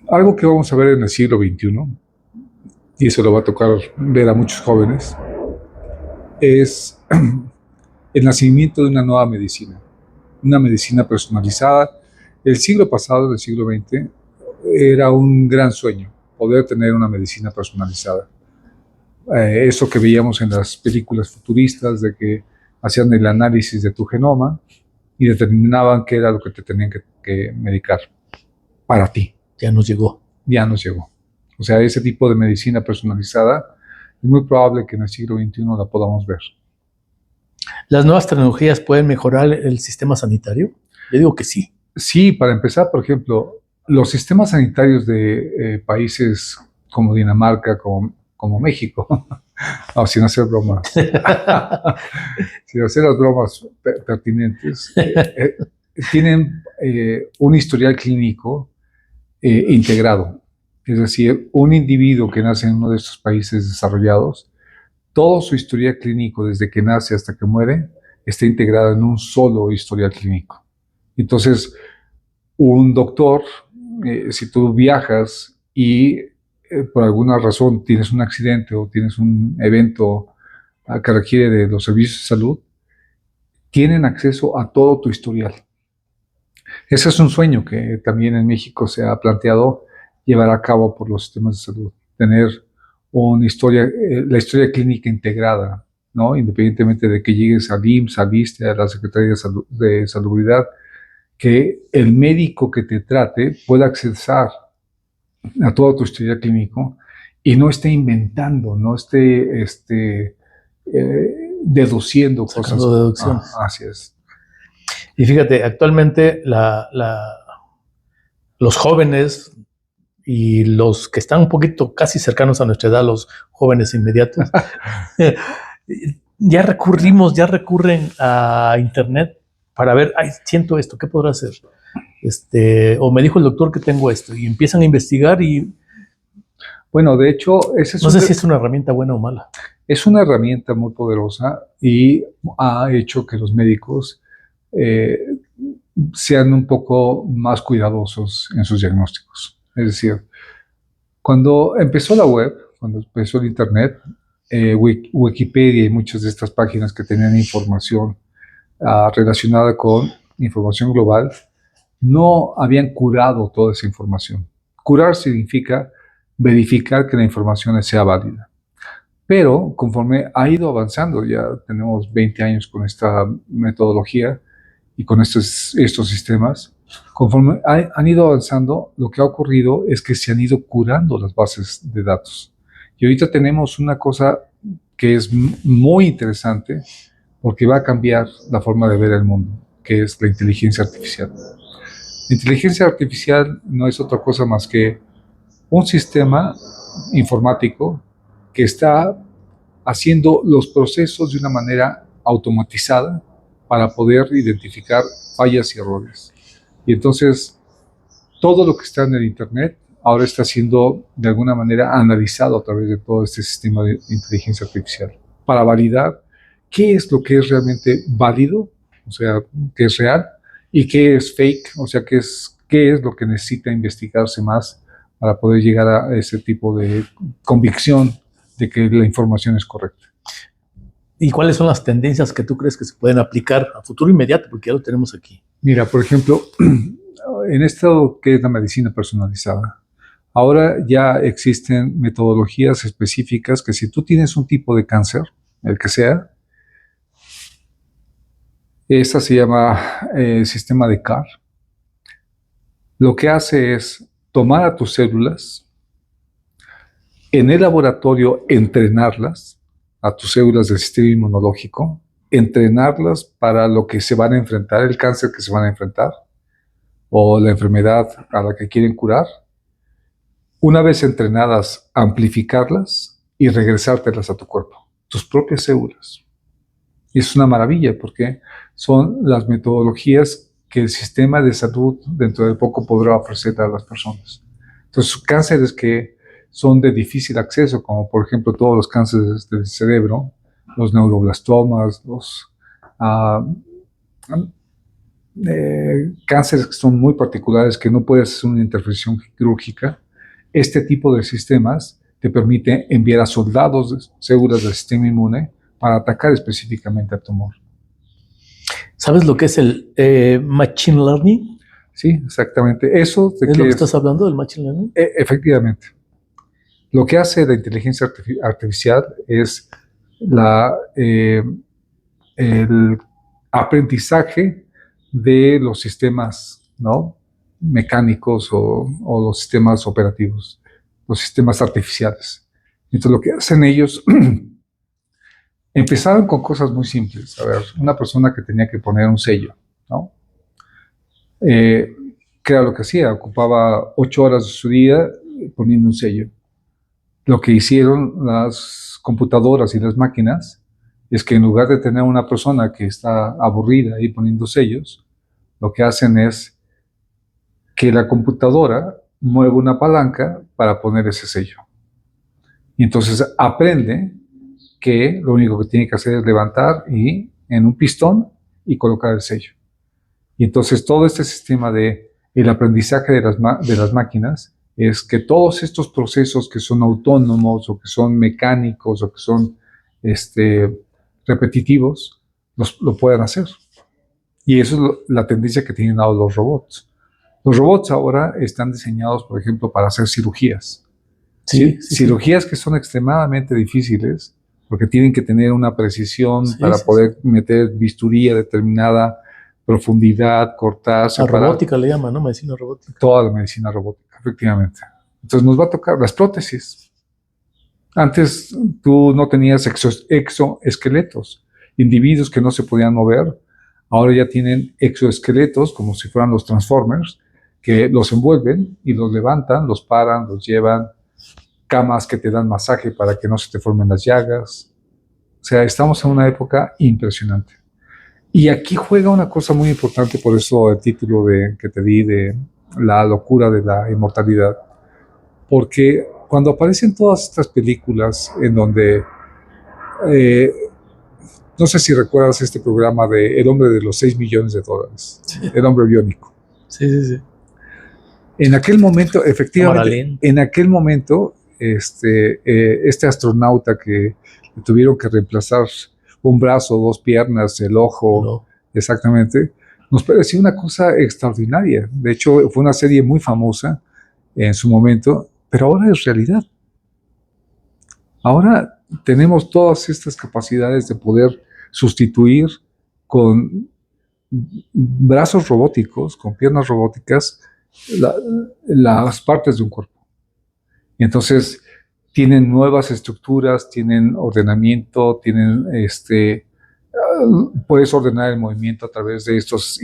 algo que vamos a ver en el siglo XXI, y eso lo va a tocar ver a muchos jóvenes, es el nacimiento de una nueva medicina, una medicina personalizada. El siglo pasado, del siglo XX, era un gran sueño poder tener una medicina personalizada. Eso que veíamos en las películas futuristas, de que hacían el análisis de tu genoma y determinaban qué era lo que te tenían que medicar para ti. Ya nos llegó. Ya nos llegó. O sea, ese tipo de medicina personalizada es muy probable que en el siglo XXI la podamos ver. ¿Las nuevas tecnologías pueden mejorar el sistema sanitario? Yo digo que sí. Sí, para empezar, por ejemplo, los sistemas sanitarios de países como Dinamarca, como México, no, sin hacer bromas, sin hacer las bromas pertinentes, tienen un historial clínico integrado. Es decir, un individuo que nace en uno de estos países desarrollados, todo su historial clínico, desde que nace hasta que muere, está integrado en un solo historial clínico. Entonces, un doctor, si tú viajas y por alguna razón tienes un accidente o tienes un evento que requiere de los servicios de salud, tienen acceso a todo tu historial. Ese es un sueño que también en México se ha planteado llevar a cabo por los sistemas de salud, tener una historia, la historia clínica integrada, ¿no? Independientemente de que llegues al IMSS, al ISSSTE, a la Secretaría de Salubridad, que el médico que te trate pueda accesar a todo tu historial clínico y no esté inventando, no esté deduciendo Sacando cosas. deducciones. Así es. Y fíjate, actualmente los jóvenes y los que están un poquito casi cercanos a nuestra edad, los jóvenes inmediatos, ya recurren a internet para ver, ay, siento esto, ¿qué podrá hacer? O me dijo el doctor que tengo esto, y empiezan a investigar y Bueno, de hecho, no sé si es una herramienta buena o mala. es una herramienta muy poderosa y ha hecho que los médicos sean un poco más cuidadosos en sus diagnósticos. Es decir, cuando empezó la web, cuando empezó el internet, Wikipedia y muchas de estas páginas que tenían información relacionada con información global, no habían curado toda esa información. Curar significa verificar que la información sea válida. Pero conforme ha ido avanzando, ya tenemos 20 años con esta metodología y con estos sistemas, conforme han ido avanzando, lo que ha ocurrido es que se han ido curando las bases de datos. Y ahorita tenemos una cosa que es muy interesante porque va a cambiar la forma de ver el mundo, que es la inteligencia artificial. La inteligencia artificial no es otra cosa más que un sistema informático que está haciendo los procesos de una manera automatizada para poder identificar fallas y errores. Y entonces, todo lo que está en el Internet ahora está siendo de alguna manera analizado a través de todo este sistema de inteligencia artificial para validar qué es lo que es realmente válido, o sea, qué es real, y qué es fake, o sea, qué es lo que necesita investigarse más para poder llegar a ese tipo de convicción de que la información es correcta. ¿Y cuáles son las tendencias que tú crees que se pueden aplicar a futuro inmediato? Porque ya lo tenemos aquí. Mira, por ejemplo, en esto que es la medicina personalizada, ahora ya existen metodologías específicas que si tú tienes un tipo de cáncer, el que sea, esta se llama sistema de CAR. Lo que hace es tomar a tus células, en el laboratorio entrenarlas, a tus células del sistema inmunológico, entrenarlas para lo que se van a enfrentar, el cáncer que se van a enfrentar, o la enfermedad a la que quieren curar. Una vez entrenadas, amplificarlas y regresártelas a tu cuerpo, tus propias células. Y es una maravilla porque son las metodologías que el sistema de salud dentro de poco podrá ofrecer a las personas. Entonces, cánceres que son de difícil acceso, como por ejemplo todos los cánceres del cerebro, los neuroblastomas, los cánceres que son muy particulares, que no puedes hacer una intervención quirúrgica. Este tipo de sistemas te permite enviar a soldados de células del sistema inmune para atacar específicamente al tumor. ¿Sabes lo que es el Machine Learning? Sí, exactamente. Eso ¿Es lo que estás hablando del Machine Learning? Efectivamente. Lo que hace la inteligencia artificial es el aprendizaje de los sistemas, ¿no?, mecánicos o los sistemas operativos, los sistemas artificiales. Entonces lo que hacen ellos, empezaron con cosas muy simples. A ver, una persona que tenía que poner un sello, ¿no? ¿Qué era lo que hacía? Ocupaba 8 horas de su día poniendo un sello. Lo que hicieron las computadoras y las máquinas es que en lugar de tener una persona que está aburrida ahí poniendo sellos, lo que hacen es que la computadora mueve una palanca para poner ese sello. Y entonces aprende que lo único que tiene que hacer es levantar y en un pistón y colocar el sello. Y entonces todo este sistema de el aprendizaje de las máquinas es que todos estos procesos que son autónomos o que son mecánicos o que son repetitivos, lo puedan hacer. Y eso es la tendencia que tienen ahora los robots. Los robots ahora están diseñados, por ejemplo, para hacer cirugías. Cirugías que son extremadamente difíciles porque tienen que tener una precisión para poder meter bisturí a determinada profundidad, cortar, separar. La robótica le llaman, ¿no? Medicina robótica. Toda la medicina robótica, efectivamente. Entonces nos va a tocar las prótesis. Antes tú no tenías exoesqueletos, individuos que no se podían mover. Ahora ya tienen exoesqueletos, como si fueran los Transformers, que los envuelven y los levantan, los paran, los llevan. Camas que te dan masaje para que no se te formen las llagas. O sea, estamos en una época impresionante. Y aquí juega una cosa muy importante, por eso el título que te di de la locura de la inmortalidad. Porque cuando aparecen todas estas películas en donde, no sé si recuerdas este programa de El hombre de los 6 millones de dólares, el hombre biónico. Sí. En aquel momento, efectivamente, en aquel momento, este astronauta que le tuvieron que reemplazar un brazo, 2 piernas, el ojo, exactamente, nos pareció una cosa extraordinaria. De hecho, fue una serie muy famosa en su momento, pero ahora es realidad. Ahora tenemos todas estas capacidades de poder sustituir con brazos robóticos, con piernas robóticas, las partes de un cuerpo. Y entonces tienen nuevas estructuras, tienen ordenamiento, tienen puedes ordenar el movimiento a través de estos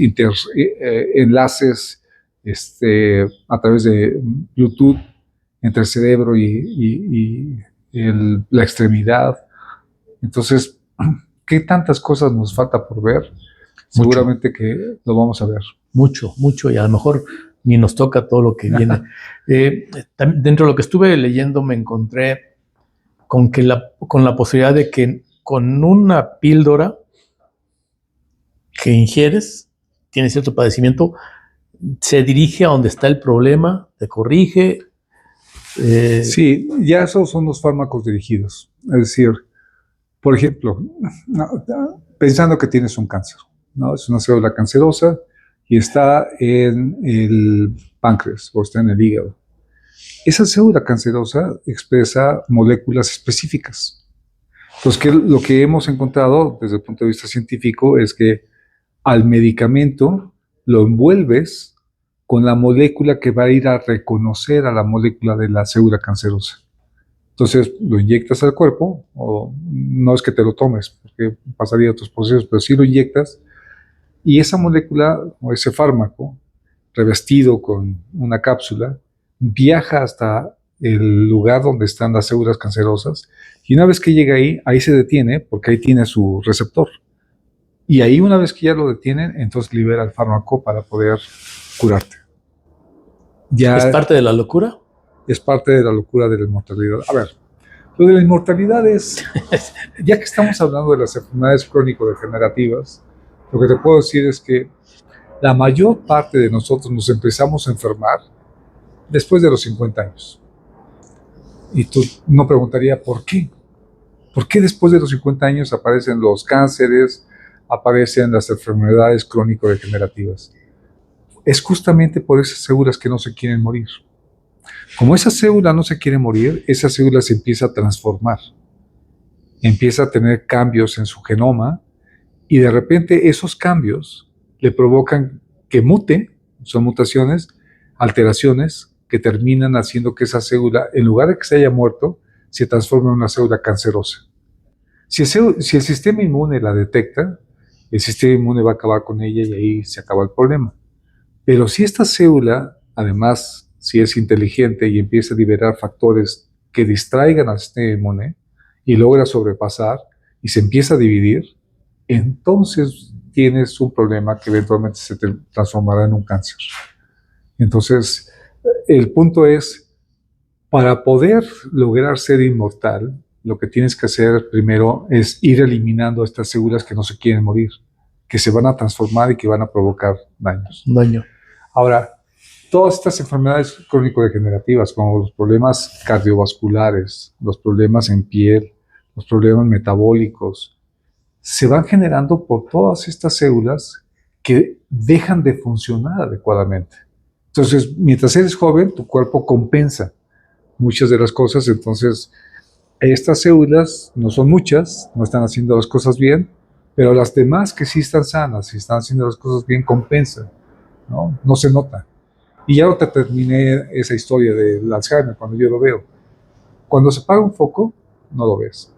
enlaces a través de Bluetooth entre el cerebro y la extremidad. Entonces, ¿qué tantas cosas nos falta por ver? Seguramente que lo vamos a ver. Mucho, y a lo mejor ni nos toca todo lo que viene. Dentro de lo que estuve leyendo me encontré con la posibilidad de que con una píldora que ingieres, tiene cierto padecimiento, se dirige a donde está el problema, te corrige. Sí, ya esos son los fármacos dirigidos. Es decir, por ejemplo, pensando que tienes un cáncer, ¿no? Es una célula cancerosa y está en el páncreas o está en el hígado. Esa célula cancerosa expresa moléculas específicas. Entonces, lo que hemos encontrado desde el punto de vista científico es que al medicamento lo envuelves con la molécula que va a ir a reconocer a la molécula de la célula cancerosa. Entonces, lo inyectas al cuerpo, o no es que te lo tomes, porque pasaría otros procesos, pero sí lo inyectas, y esa molécula o ese fármaco, revestido con una cápsula, viaja hasta el lugar donde están las células cancerosas, y una vez que llega ahí se detiene, porque ahí tiene su receptor. Y ahí, una vez que ya lo detienen, entonces libera el fármaco para poder curarte. ¿Es parte de la locura? Es parte de la locura de la inmortalidad. A ver, lo de la inmortalidad es, ya que estamos hablando de las enfermedades crónico-degenerativas, lo que te puedo decir es que la mayor parte de nosotros nos empezamos a enfermar después de los 50 años. Y tú no preguntaría, ¿por qué? ¿Por qué después de los 50 años aparecen los cánceres, aparecen las enfermedades crónico-degenerativas? Es justamente por esas células que no se quieren morir. Como esa célula no se quiere morir, esa célula se empieza a transformar, empieza a tener cambios en su genoma y de repente esos cambios le provocan que mute, son mutaciones, alteraciones que terminan haciendo que esa célula, en lugar de que se haya muerto, se transforme en una célula cancerosa. Si el sistema inmune la detecta, el sistema inmune va a acabar con ella y ahí se acaba el problema. Pero si esta célula, además, si es inteligente y empieza a liberar factores que distraigan al sistema inmune y logra sobrepasar y se empieza a dividir, entonces tienes un problema que eventualmente se transformará en un cáncer. Entonces, el punto es, para poder lograr ser inmortal, lo que tienes que hacer primero es ir eliminando estas células que no se quieren morir, que se van a transformar y que van a provocar daños. Daño. Ahora, todas estas enfermedades crónico-degenerativas, como los problemas cardiovasculares, los problemas en piel, los problemas metabólicos, se van generando por todas estas células que dejan de funcionar adecuadamente. Entonces, mientras eres joven, tu cuerpo compensa muchas de las cosas. Entonces, estas células no son muchas, no están haciendo las cosas bien, pero las demás que sí están sanas y están haciendo las cosas bien compensan, ¿no? No se nota. Y ya no te terminé esa historia del Alzheimer cuando yo lo veo. Cuando se apaga un foco, no lo ves.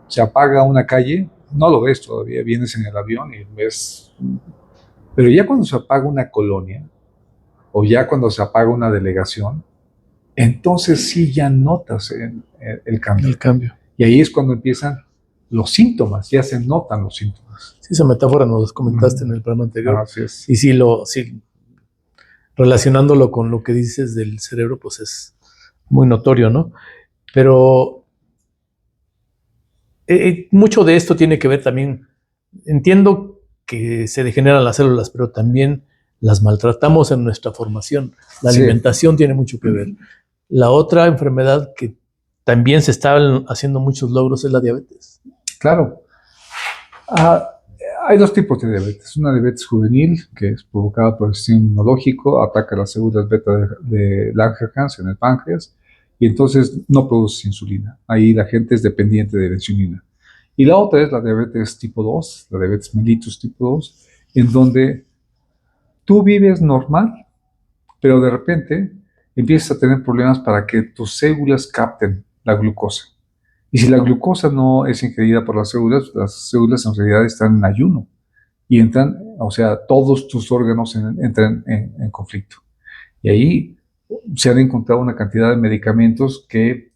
Se apaga una calle, no lo ves todavía. Vienes en el avión y ves. Pero ya cuando se apaga una colonia, o ya cuando se apaga una delegación, entonces sí ya notas el cambio. El cambio. Y ahí es cuando empiezan los síntomas, ya se notan los síntomas. Sí, esa metáfora nos comentaste en el programa anterior. Así es. Y sí, relacionándolo con lo que dices del cerebro, pues es muy notorio, ¿no? Pero mucho de esto tiene que ver también, entiendo que se degeneran las células, pero también las maltratamos en nuestra formación. La alimentación tiene mucho que ver. La otra enfermedad que también se están haciendo muchos logros es la diabetes. Claro. Hay dos tipos de diabetes. Una diabetes juvenil, que es provocada por el sistema inmunológico, ataca las células beta de Langerhans en el páncreas, y entonces no produce insulina. Ahí la gente es dependiente de la insulina. Y la otra es la diabetes tipo 2, la diabetes mellitus tipo 2, en donde tú vives normal, pero de repente empiezas a tener problemas para que tus células capten la glucosa. Y si la glucosa no es ingerida por las células en realidad están en ayuno y entran, o sea, todos tus órganos entran en conflicto. Y ahí se han encontrado una cantidad de medicamentos que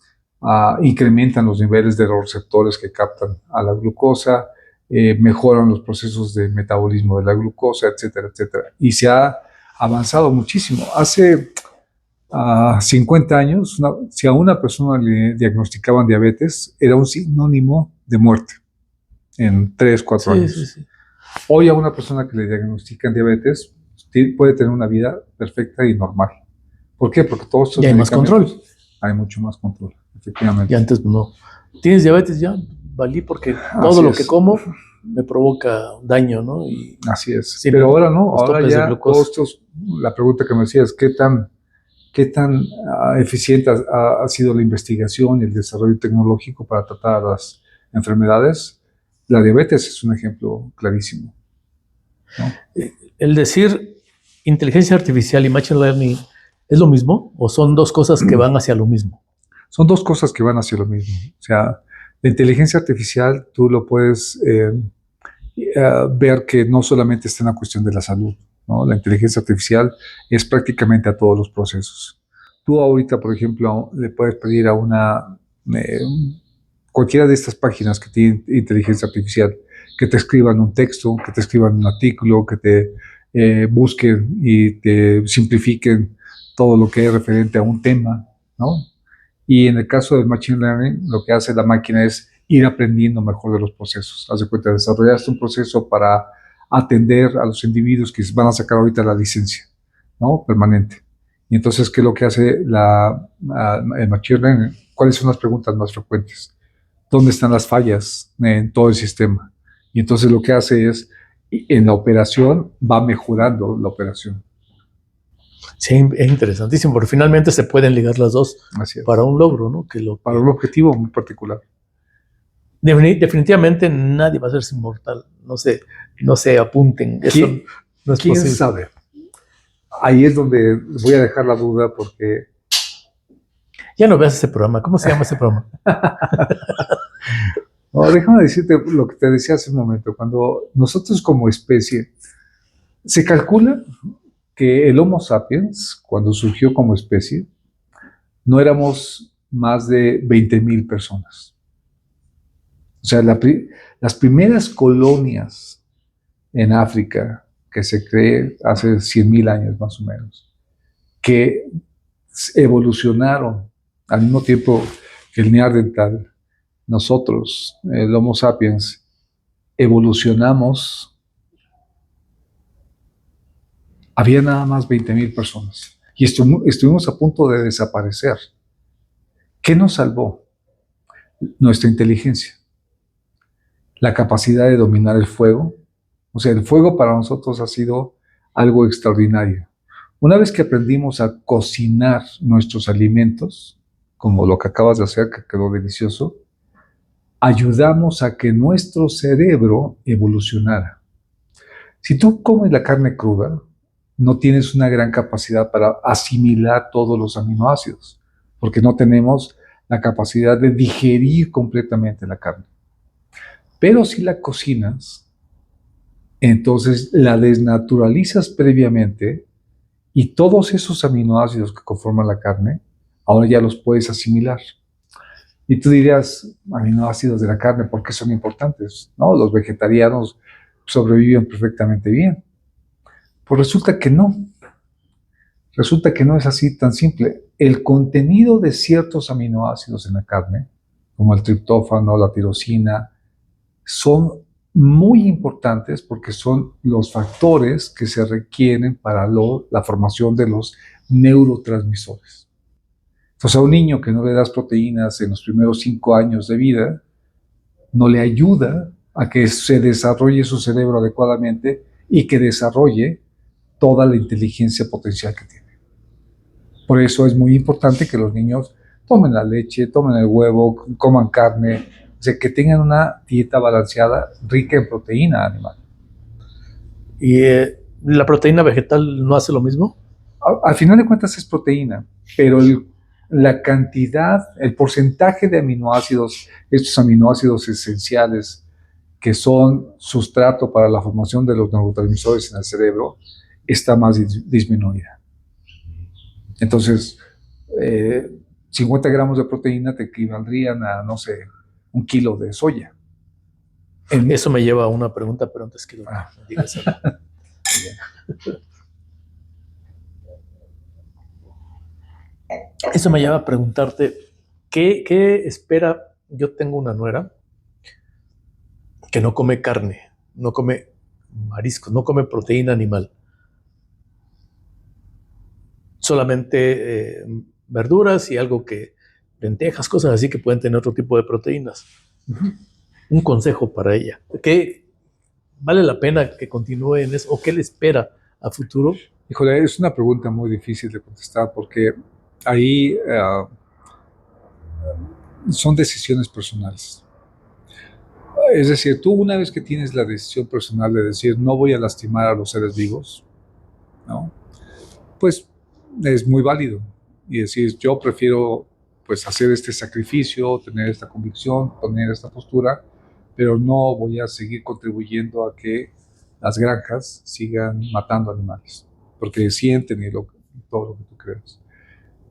incrementan los niveles de los receptores que captan a la glucosa, mejoran los procesos de metabolismo de la glucosa, etcétera, etcétera. Y se ha avanzado muchísimo. Hace 50 años, si a una persona le diagnosticaban diabetes, era un sinónimo de muerte en 3, 4 años. Sí. Hoy a una persona que le diagnostican diabetes puede tener una vida perfecta y normal. ¿Por qué? Porque todos estos ya hay más control. Hay mucho más control, efectivamente. Y antes no. ¿Tienes diabetes? Ya valí porque todo lo que como me provoca daño, ¿no? Y así es. Pero ahora no, ahora ya todos estos, la pregunta que me decías, ¿qué tan eficiente ha sido la investigación y el desarrollo tecnológico para tratar las enfermedades? La diabetes es un ejemplo clarísimo, ¿no? El decir inteligencia artificial y machine learning, ¿es lo mismo o son dos cosas que van hacia lo mismo? Son dos cosas que van hacia lo mismo. O sea, la inteligencia artificial tú lo puedes ver que no solamente está en la cuestión de la salud, ¿no? La inteligencia artificial es prácticamente a todos los procesos. Tú ahorita, por ejemplo, le puedes pedir a cualquiera de estas páginas que tienen inteligencia artificial que te escriban un texto, que te escriban un artículo, que te busquen y te simplifiquen todo lo que es referente a un tema, ¿no? Y en el caso del Machine Learning, lo que hace la máquina es ir aprendiendo mejor de los procesos. Haz de cuenta, desarrollaste un proceso para atender a los individuos que van a sacar ahorita la licencia, ¿no? Permanente. Y entonces, ¿qué es lo que hace el Machine Learning? ¿Cuáles son las preguntas más frecuentes? ¿Dónde están las fallas en todo el sistema? Y entonces lo que hace es, en la operación, va mejorando la operación. Sí, es interesantísimo, porque finalmente se pueden ligar las dos para un logro, ¿no? Para un objetivo muy particular. Definitivamente nadie va a ser inmortal, no se apunten. Eso no es ¿quién posible. sabe? Ahí es donde voy a dejar la duda porque... Ya no veas ese programa. ¿Cómo se llama ese programa? No, déjame decirte lo que te decía hace un momento. Cuando nosotros como especie, se calcula que el Homo sapiens, cuando surgió como especie, no éramos más de 20,000 personas. O sea, las primeras colonias en África que se cree hace 100,000 años más o menos, que evolucionaron al mismo tiempo que el neandertal. Nosotros, el Homo sapiens, evolucionamos. Había nada más 20,000 personas y estuvimos a punto de desaparecer. ¿Qué nos salvó? Nuestra inteligencia, la capacidad de dominar el fuego. O sea, el fuego para nosotros ha sido algo extraordinario. Una vez que aprendimos a cocinar nuestros alimentos, como lo que acabas de hacer, que quedó delicioso, ayudamos a que nuestro cerebro evolucionara. Si tú comes la carne cruda, no tienes una gran capacidad para asimilar todos los aminoácidos, porque no tenemos la capacidad de digerir completamente la carne. Pero si la cocinas, entonces la desnaturalizas previamente y todos esos aminoácidos que conforman la carne, ahora ya los puedes asimilar. Y tú dirías, aminoácidos de la carne, ¿por qué son importantes? No, los vegetarianos sobreviven perfectamente bien. Pues resulta que no. Resulta que no es así tan simple. El contenido de ciertos aminoácidos en la carne, como el triptófano, la tirosina, son muy importantes porque son los factores que se requieren para la formación de los neurotransmisores. Entonces, a un niño que no le das proteínas en los primeros 5 años de vida, no le ayuda a que se desarrolle su cerebro adecuadamente y que desarrolle toda la inteligencia potencial que tiene. Por eso es muy importante que los niños tomen la leche, tomen el huevo, coman carne, o sea, que tengan una dieta balanceada, rica en proteína animal. ¿Y la proteína vegetal no hace lo mismo? Al final de cuentas es proteína, pero la cantidad, el porcentaje de aminoácidos, estos aminoácidos esenciales que son sustrato para la formación de los neurotransmisores en el cerebro, está más disminuida. Entonces, 50 gramos de proteína te equivaldrían a, no sé, 1 kilo de soya. Eso me lleva a una pregunta, pero antes que lo digas algo. Eso me lleva a preguntarte, ¿qué espera? Yo tengo una nuera que no come carne, no come mariscos, no come proteína animal. Solamente verduras y algo que, lentejas, cosas así que pueden tener otro tipo de proteínas. Un consejo para ella. ¿Qué vale la pena que continúe en eso? ¿O qué le espera a futuro? Híjole, es una pregunta muy difícil de contestar porque ahí son decisiones personales. Es decir, tú una vez que tienes la decisión personal de decir no voy a lastimar a los seres vivos, ¿no? Pues es muy válido y decir yo prefiero pues hacer este sacrificio, tener esta convicción, tener esta postura, pero no voy a seguir contribuyendo a que las granjas sigan matando animales, porque sienten todo lo que tú creas.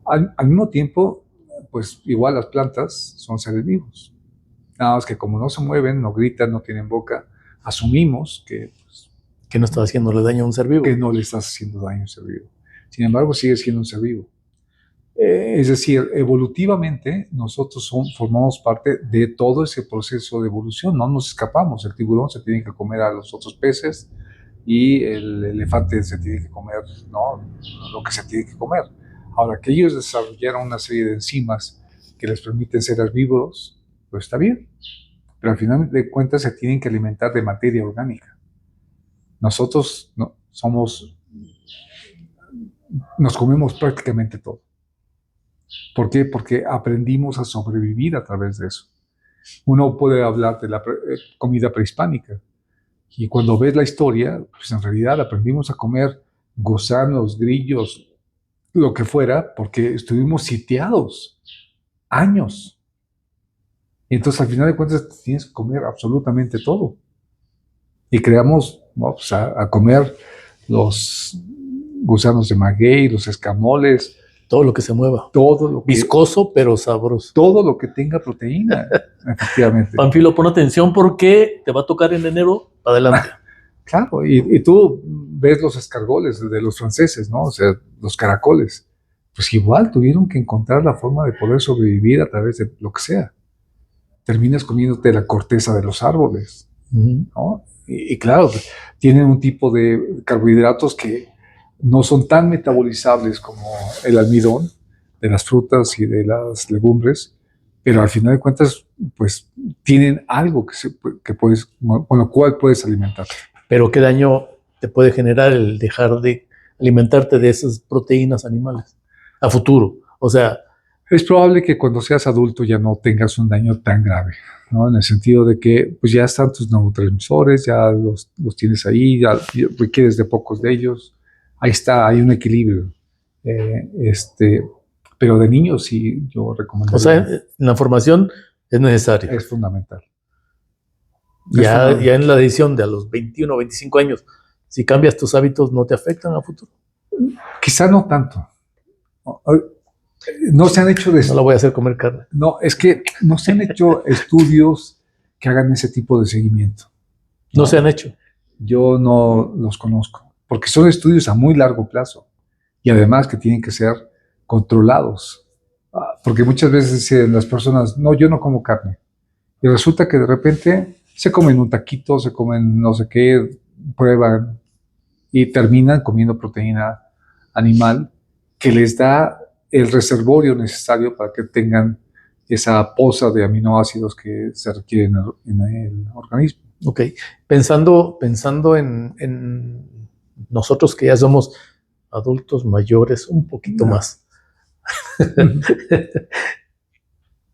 Al mismo tiempo, pues igual las plantas son seres vivos. Nada más que como no se mueven, no gritan, no tienen boca, asumimos que, pues, que no estás haciéndole daño a un ser vivo. Que no le estás haciendo daño a un ser vivo. Sin embargo, sigue siendo un ser vivo. Es decir, evolutivamente nosotros formamos parte de todo ese proceso de evolución, no nos escapamos. El tiburón se tiene que comer a los otros peces y el elefante se tiene que comer, ¿no?, lo que se tiene que comer. Ahora, que ellos desarrollaron una serie de enzimas que les permiten ser herbívoros, pues está bien, pero al final de cuentas se tienen que alimentar de materia orgánica. Nosotros nos comemos prácticamente todo. ¿Por qué? Porque aprendimos a sobrevivir a través de eso. Uno puede hablar de la comida prehispánica y cuando ves la historia, pues en realidad aprendimos a comer gusanos, grillos, lo que fuera, porque estuvimos sitiados años. Y entonces al final de cuentas tienes que comer absolutamente todo. Y creamos, ¿no?, pues a comer los gusanos de maguey, los escamoles. Todo lo que se mueva. Todo lo que, viscoso, pero sabroso. Todo lo que tenga proteína, efectivamente. Panfilo, pon atención porque te va a tocar en enero, adelante. Claro, y tú ves los escargoles de los franceses, ¿no? O sea, los caracoles. pues igual tuvieron que encontrar la forma de poder sobrevivir a través de lo que sea. Terminas comiéndote la corteza de los árboles, ¿no? Y claro, tienen un tipo de carbohidratos que no son tan metabolizables como el almidón de las frutas y de las legumbres, pero al final de cuentas, pues tienen algo que puedes, con lo cual puedes alimentarte. Pero ¿qué daño te puede generar el dejar de alimentarte de esas proteínas animales a futuro? O sea, Es probable que cuando seas adulto ya no tengas un daño tan grave, ¿no? En el sentido de que pues ya están tus neurotransmisores, ya los tienes ahí, ya requieres de pocos de ellos. Ahí está, hay un equilibrio. Eh, este, pero de niño sí, yo recomendaría. o sea, la formación es necesaria. Es fundamental. Ya fundamental. en la decisión de a los 21 o 25 años, si cambias tus hábitos, ¿no te afectan a futuro? Quizá no tanto. No se han hecho No la voy a hacer comer carne. no, es que no se han hecho estudios que hagan ese tipo de seguimiento. No se han hecho. Yo no los conozco, porque son estudios a muy largo plazo y además que tienen que ser controlados. Porque muchas veces dicen las personas, no, yo no como carne. Y resulta que de repente se comen un taquito, se comen no sé qué, prueban y terminan comiendo proteína animal que les da el reservorio necesario para que tengan esa poza de aminoácidos que se requieren en el organismo. Ok. Pensando en nosotros que ya somos adultos mayores, un poquito más.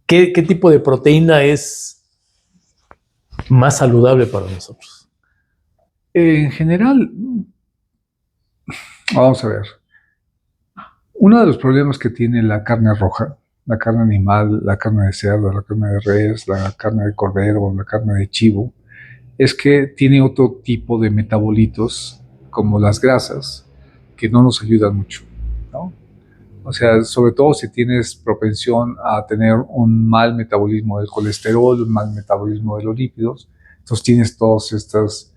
¿Qué tipo de proteína es más saludable para nosotros? En general, vamos a ver. Uno de los problemas que tiene la carne roja, la carne animal, la carne de cerdo, la carne de res, la carne de cordero, la carne de chivo, es que tiene otro tipo de metabolitos, como las grasas, que no nos ayudan mucho, ¿no? O sea, sobre todo si tienes propensión a tener un mal metabolismo del colesterol, un mal metabolismo de los lípidos, entonces tienes todas estas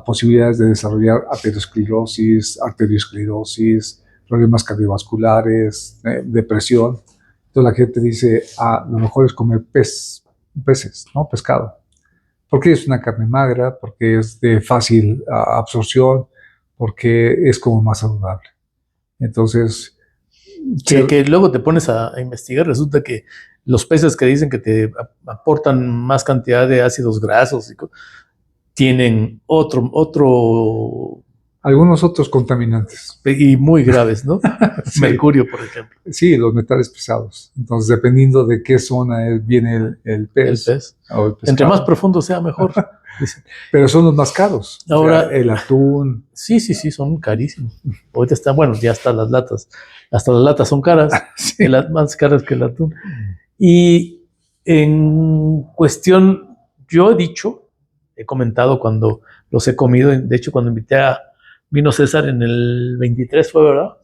posibilidades de desarrollar arteriosclerosis, problemas cardiovasculares, depresión. Entonces la gente dice, lo mejor es comer peces, ¿no? Pescado. Porque es una carne magra, porque es de fácil absorción, porque es como más saludable. Entonces, Que luego te pones a investigar, resulta que los peces que dicen que te aportan más cantidad de ácidos grasos tienen otro algunos otros contaminantes. y muy graves, ¿no? Sí. Mercurio, por ejemplo. Sí, los metales pesados. Entonces, dependiendo de qué zona viene el pez. El pez. O el pescado. Entre más profundo sea, mejor. Pero son los más caros. Ahora, o sea, el atún. Sí, son carísimos. Ahorita están, bueno, ya están las latas. Hasta las latas son caras, Sí. Más caras que el atún. Y en cuestión, yo he comentado cuando los he comido, de hecho cuando vino César en el 23 fue, ¿verdad?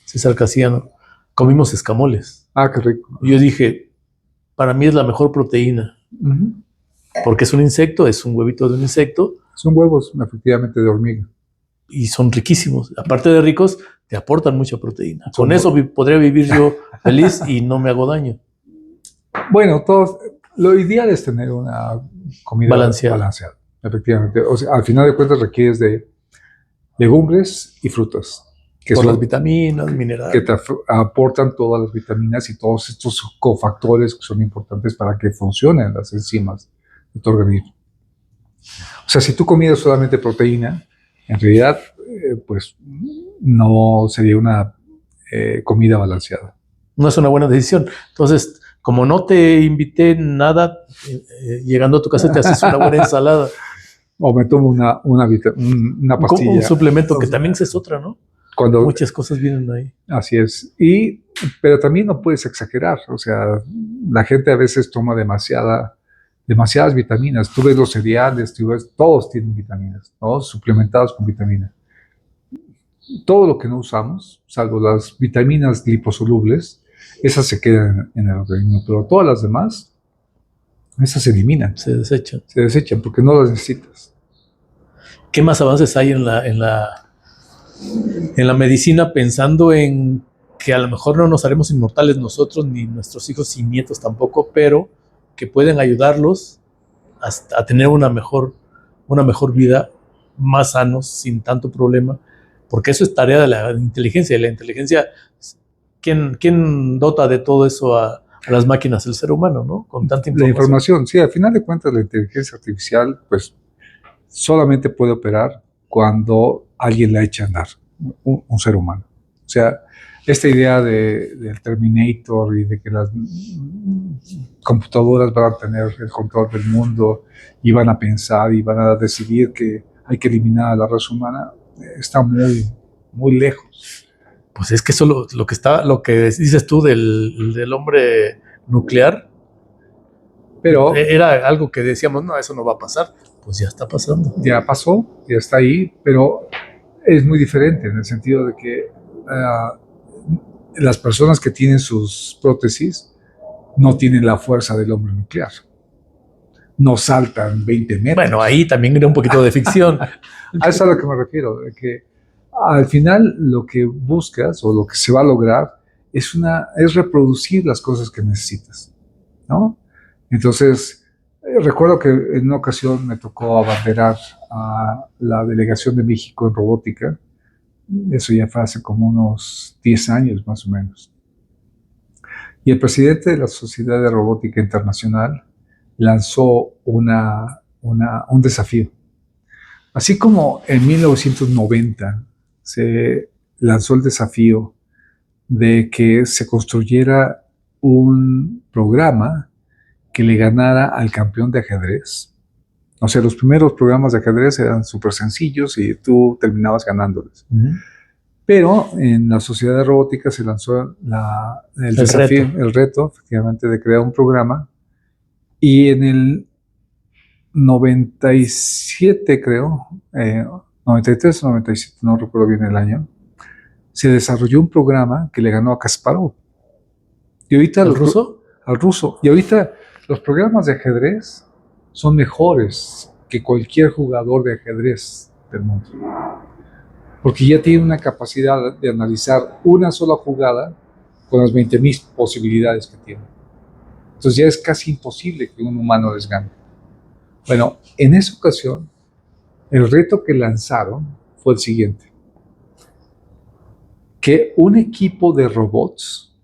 César Casiano, comimos escamoles. Qué rico. Yo dije, para mí es la mejor proteína, porque es un insecto, es un huevito de un insecto. Son huevos, efectivamente, de hormiga. Y son riquísimos. Aparte de ricos, te aportan mucha proteína. Con eso podría vivir yo feliz y no me hago daño. Bueno, lo ideal es tener una comida balanceada. Efectivamente. O sea, al final de cuentas requieres de legumbres y frutas. Por las vitaminas, minerales. Que te aportan todas las vitaminas y todos estos cofactores que son importantes para que funcionen las enzimas de tu organismo. O sea, si tú comieras solamente proteína, en realidad, pues no sería una comida balanceada. No es una buena decisión. Entonces, como no te invité nada, llegando a tu casa te haces una buena ensalada. O me tomo una pastilla. Un suplemento, que también es otra, ¿no? Muchas cosas vienen ahí. Así es. Pero también no puedes exagerar. O sea, la gente a veces toma demasiadas vitaminas. Tú ves los cereales, todos tienen vitaminas, ¿no? Suplementados con vitaminas. Todo lo que no usamos, salvo las vitaminas liposolubles, esas se quedan en el organismo, pero todas las demás, esas se eliminan. Se desechan. Se desechan porque no las necesitas. ¿Qué más avances hay en la medicina pensando en que a lo mejor no nos haremos inmortales nosotros, ni nuestros hijos y nietos tampoco, pero que pueden ayudarlos a tener una mejor vida, más sanos, sin tanto problema, porque eso es tarea de la inteligencia. Y la inteligencia, ¿quién dota de todo eso a las máquinas? El ser humano, ¿no? Con tanta La información. información, sí, al final de cuentas la inteligencia artificial pues solamente puede operar cuando alguien la echa a andar, un ser humano. O sea, esta idea del Terminator y de que las computadoras van a tener el control del mundo y van a pensar y van a decidir que hay que eliminar a la raza humana, está muy, muy lejos. Pues es que eso lo que dices tú del hombre nuclear, Pero era algo que decíamos, no, eso no va a pasar. Pues ya está pasando. ya pasó, ya está ahí, pero es muy diferente en el sentido de que las personas que tienen sus prótesis no tienen la fuerza del hombre nuclear. No saltan 20 metros. Bueno, ahí también era un poquito de ficción. A eso es a lo que me refiero, de que al final lo que buscas o lo que se va a lograr es reproducir las cosas que necesitas, ¿no? Entonces, recuerdo que en una ocasión me tocó abanderar a la delegación de México en robótica. Eso ya fue hace como unos 10 años más o menos. Y el presidente de la Sociedad de Robótica Internacional lanzó un desafío. Así como en 1990 se lanzó el desafío de que se construyera un programa que le ganara al campeón de ajedrez. O sea, los primeros programas de ajedrez eran súper sencillos y tú terminabas ganándoles. Pero en la Sociedad de Robótica se lanzó el desafío, el reto, efectivamente, de crear un programa. Y en el 97, creo, 93 o 97, no recuerdo bien el año, se desarrolló un programa que le ganó a Kasparov. Y ahorita ¿Al ruso? Al ruso. Y ahorita los programas de ajedrez son mejores que cualquier jugador de ajedrez del mundo. Porque ya tiene una capacidad de analizar una sola jugada con las 20,000 posibilidades que tiene. Entonces ya es casi imposible que un humano les gane. Bueno, en esa ocasión, el reto que lanzaron fue el siguiente: que un equipo de robots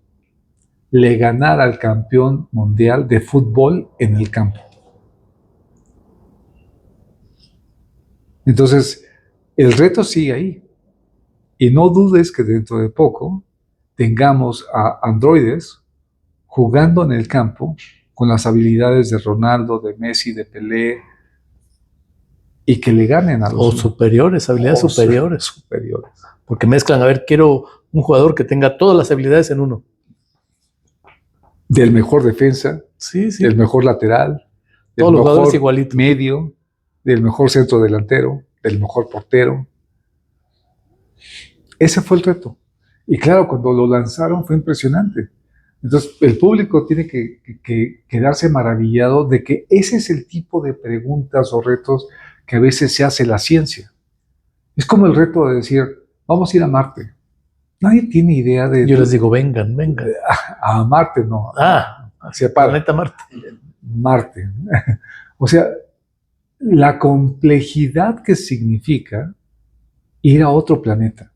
le ganara al campeón mundial de fútbol en el campo. Entonces, el reto sigue ahí. Y no dudes que dentro de poco tengamos a androides jugando en el campo con las habilidades de Ronaldo, de Messi, de Pelé, y que le ganen a los... O superiores, habilidades superiores. Superiores. Porque mezclan, a ver, quiero un jugador que tenga todas las habilidades en uno. Del mejor defensa, sí. del mejor lateral, todos los jugadores igualitos, medio, del mejor centro delantero, del mejor portero. Ese fue el reto. Y claro, cuando lo lanzaron fue impresionante. Entonces, el público tiene que quedarse maravillado de que ese es el tipo de preguntas o retos que a veces se hace la ciencia. Es como el reto de decir, vamos a ir a Marte. Nadie tiene idea de... Yo les digo, vengan. A Marte, no. Hacia planeta Marte. Marte. O sea, la complejidad que significa ir a otro planeta.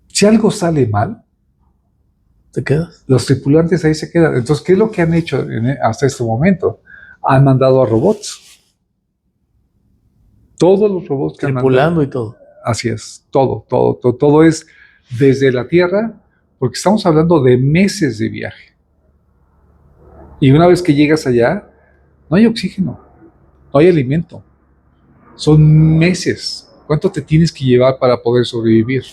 Si algo sale mal, ¿te quedas? Los tripulantes ahí se quedan. Entonces, ¿qué es lo que han hecho hasta este momento? Han mandado a robots. Todos los robots que han mandado. Tripulando y todo. Así es, todo es desde la Tierra, porque estamos hablando de meses de viaje. Y una vez que llegas allá, no hay oxígeno, no hay alimento. Son meses. ¿Cuánto te tienes que llevar para poder sobrevivir?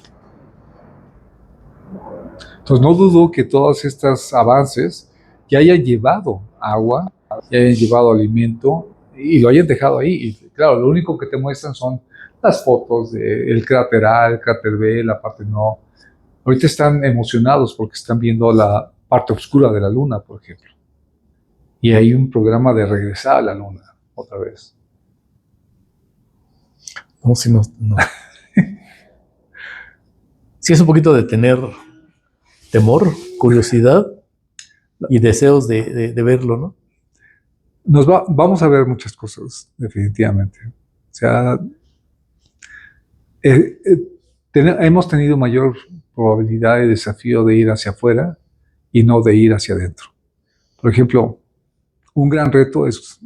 Entonces no dudo que todos estos avances ya hayan llevado agua, ya hayan llevado alimento y lo hayan dejado ahí. Y claro, lo único que te muestran son las fotos del cráter A, el cráter B, la parte no. Ahorita están emocionados porque están viendo la parte oscura de la Luna, por ejemplo. Y hay un programa de regresar a la Luna otra vez. No. Sí, es un poquito de tener temor, curiosidad y deseos de verlo, ¿no? Vamos a ver muchas cosas, definitivamente. O sea, hemos tenido mayor probabilidad de desafío de ir hacia afuera y no de ir hacia adentro. Por ejemplo, un gran reto es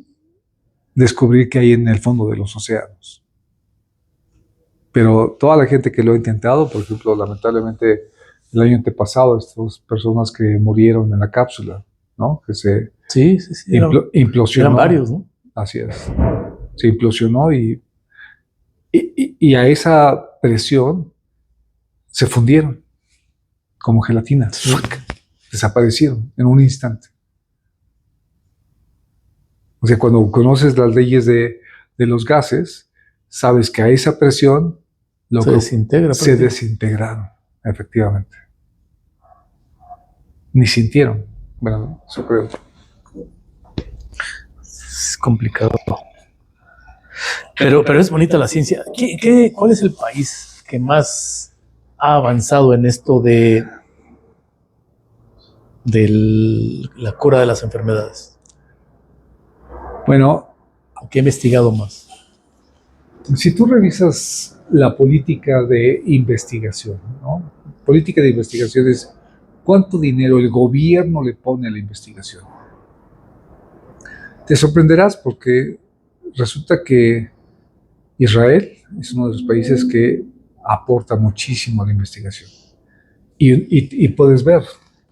descubrir qué hay en el fondo de los océanos. Pero toda la gente que lo ha intentado, por ejemplo, lamentablemente el año antepasado, estas personas que murieron en la cápsula, ¿no? Que se Sí, implosionó. Eran varios, ¿no? Así es. Se implosionó y a esa presión se fundieron como gelatina. Sí. Desaparecieron en un instante. O sea, cuando conoces las leyes de los gases, sabes que a esa presión se desintegraron, efectivamente. Ni sintieron. Bueno, eso creo. Es complicado. Pero es bonita la ciencia. ¿Cuál es el país que más ha avanzado en esto de la cura de las enfermedades? Bueno, ¿Qué ha investigado más? si tú revisas la política de investigación, ¿no? Política de investigación es cuánto dinero el gobierno le pone a la investigación. Te sorprenderás porque resulta que Israel es uno de los países que aporta muchísimo a la investigación. Y puedes ver,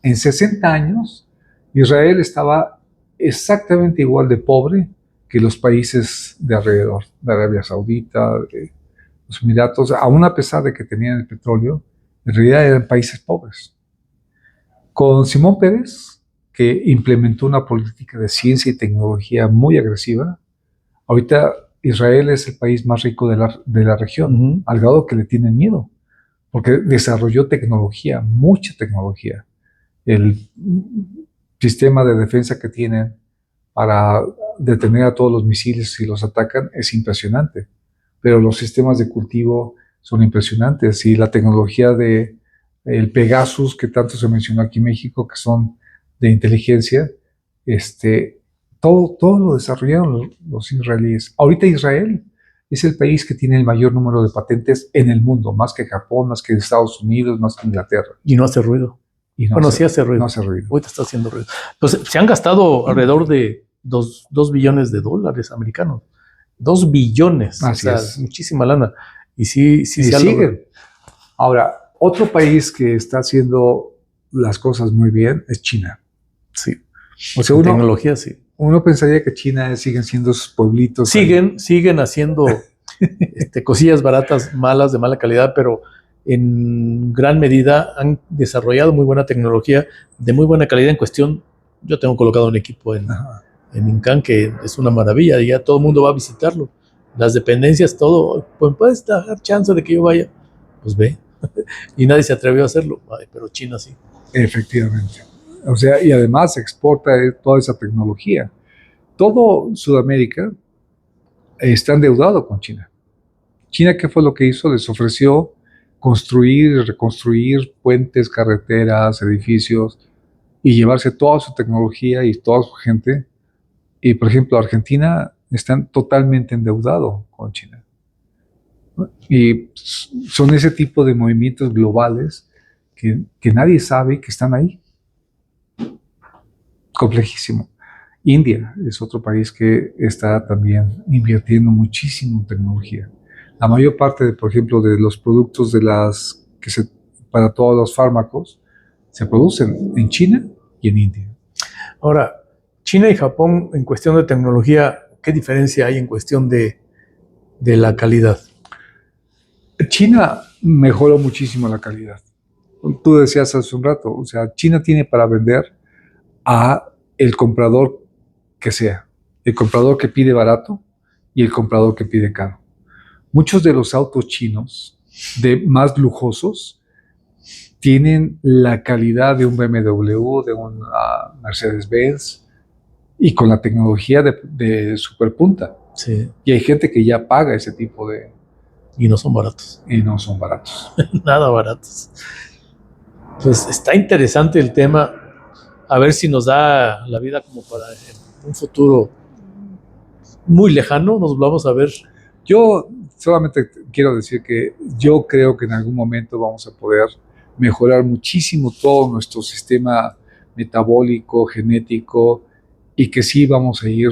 en 60 años, Israel estaba exactamente igual de pobre que los países de alrededor, de Arabia Saudita, de los Emiratos, aún a pesar de que tenían el petróleo, en realidad eran países pobres. Con Simón Pérez, que implementó una política de ciencia y tecnología muy agresiva, ahorita Israel es el país más rico de la región, al grado que le tienen miedo, porque desarrolló tecnología, mucha tecnología. El sistema de defensa que tienen para detener a todos los misiles si los atacan es impresionante, pero los sistemas de cultivo son impresionantes y la tecnología de el Pegasus, que tanto se mencionó aquí en México, que son de inteligencia, todo lo desarrollaron los israelíes. Ahorita Israel es el país que tiene el mayor número de patentes en el mundo, más que Japón, más que Estados Unidos, más que Inglaterra. Y no hace ruido. Sí hace ruido. No hace ruido. Ahorita está haciendo ruido. Pues se han gastado alrededor de 2 billones de dólares americanos. 2 billones. Así es. Muchísima lana. Y sí y siguen. Ahora, otro país que está haciendo las cosas muy bien es China. Sí. O sea, tecnología, sí. Uno pensaría que China siguen siendo sus pueblitos. Siguen haciendo cosillas baratas, malas, de mala calidad, pero en gran medida han desarrollado muy buena tecnología, de muy buena calidad en cuestión. Yo tengo colocado un equipo en Incán que es una maravilla, y ya todo el mundo va a visitarlo. Las dependencias, todo. Pues puedes dar chance de que yo vaya. Pues ve. Y nadie se atrevió a hacerlo. Ay, pero China sí. Efectivamente. O sea, y además exporta toda esa tecnología. Todo Sudamérica está endeudado con China. China, ¿qué fue lo que hizo? Les ofreció construir y reconstruir puentes, carreteras, edificios y llevarse toda su tecnología y toda su gente. Y, por ejemplo, Argentina está totalmente endeudado con China. Y son ese tipo de movimientos globales que nadie sabe que están ahí. Complejísimo. India es otro país que está también invirtiendo muchísimo en tecnología. La mayor parte, por ejemplo, de los productos para todos los fármacos se producen en China y en India. Ahora, China y Japón, en cuestión de tecnología, ¿qué diferencia hay en cuestión de la calidad? China mejoró muchísimo la calidad. Tú decías hace un rato, o sea, China tiene para vender a el comprador que sea, el comprador que pide barato y el comprador que pide caro. Muchos de los autos chinos de más lujosos tienen la calidad de un BMW, de un Mercedes-Benz y con la tecnología de superpunta. Sí. Y hay gente que ya paga ese tipo de... Y no son baratos. Y no son baratos. Nada baratos. Pues está interesante el tema, a ver si nos da la vida como para en un futuro muy lejano, nos vamos a ver. Yo solamente quiero decir que yo creo que en algún momento vamos a poder mejorar muchísimo todo nuestro sistema metabólico, genético, y que sí vamos a ir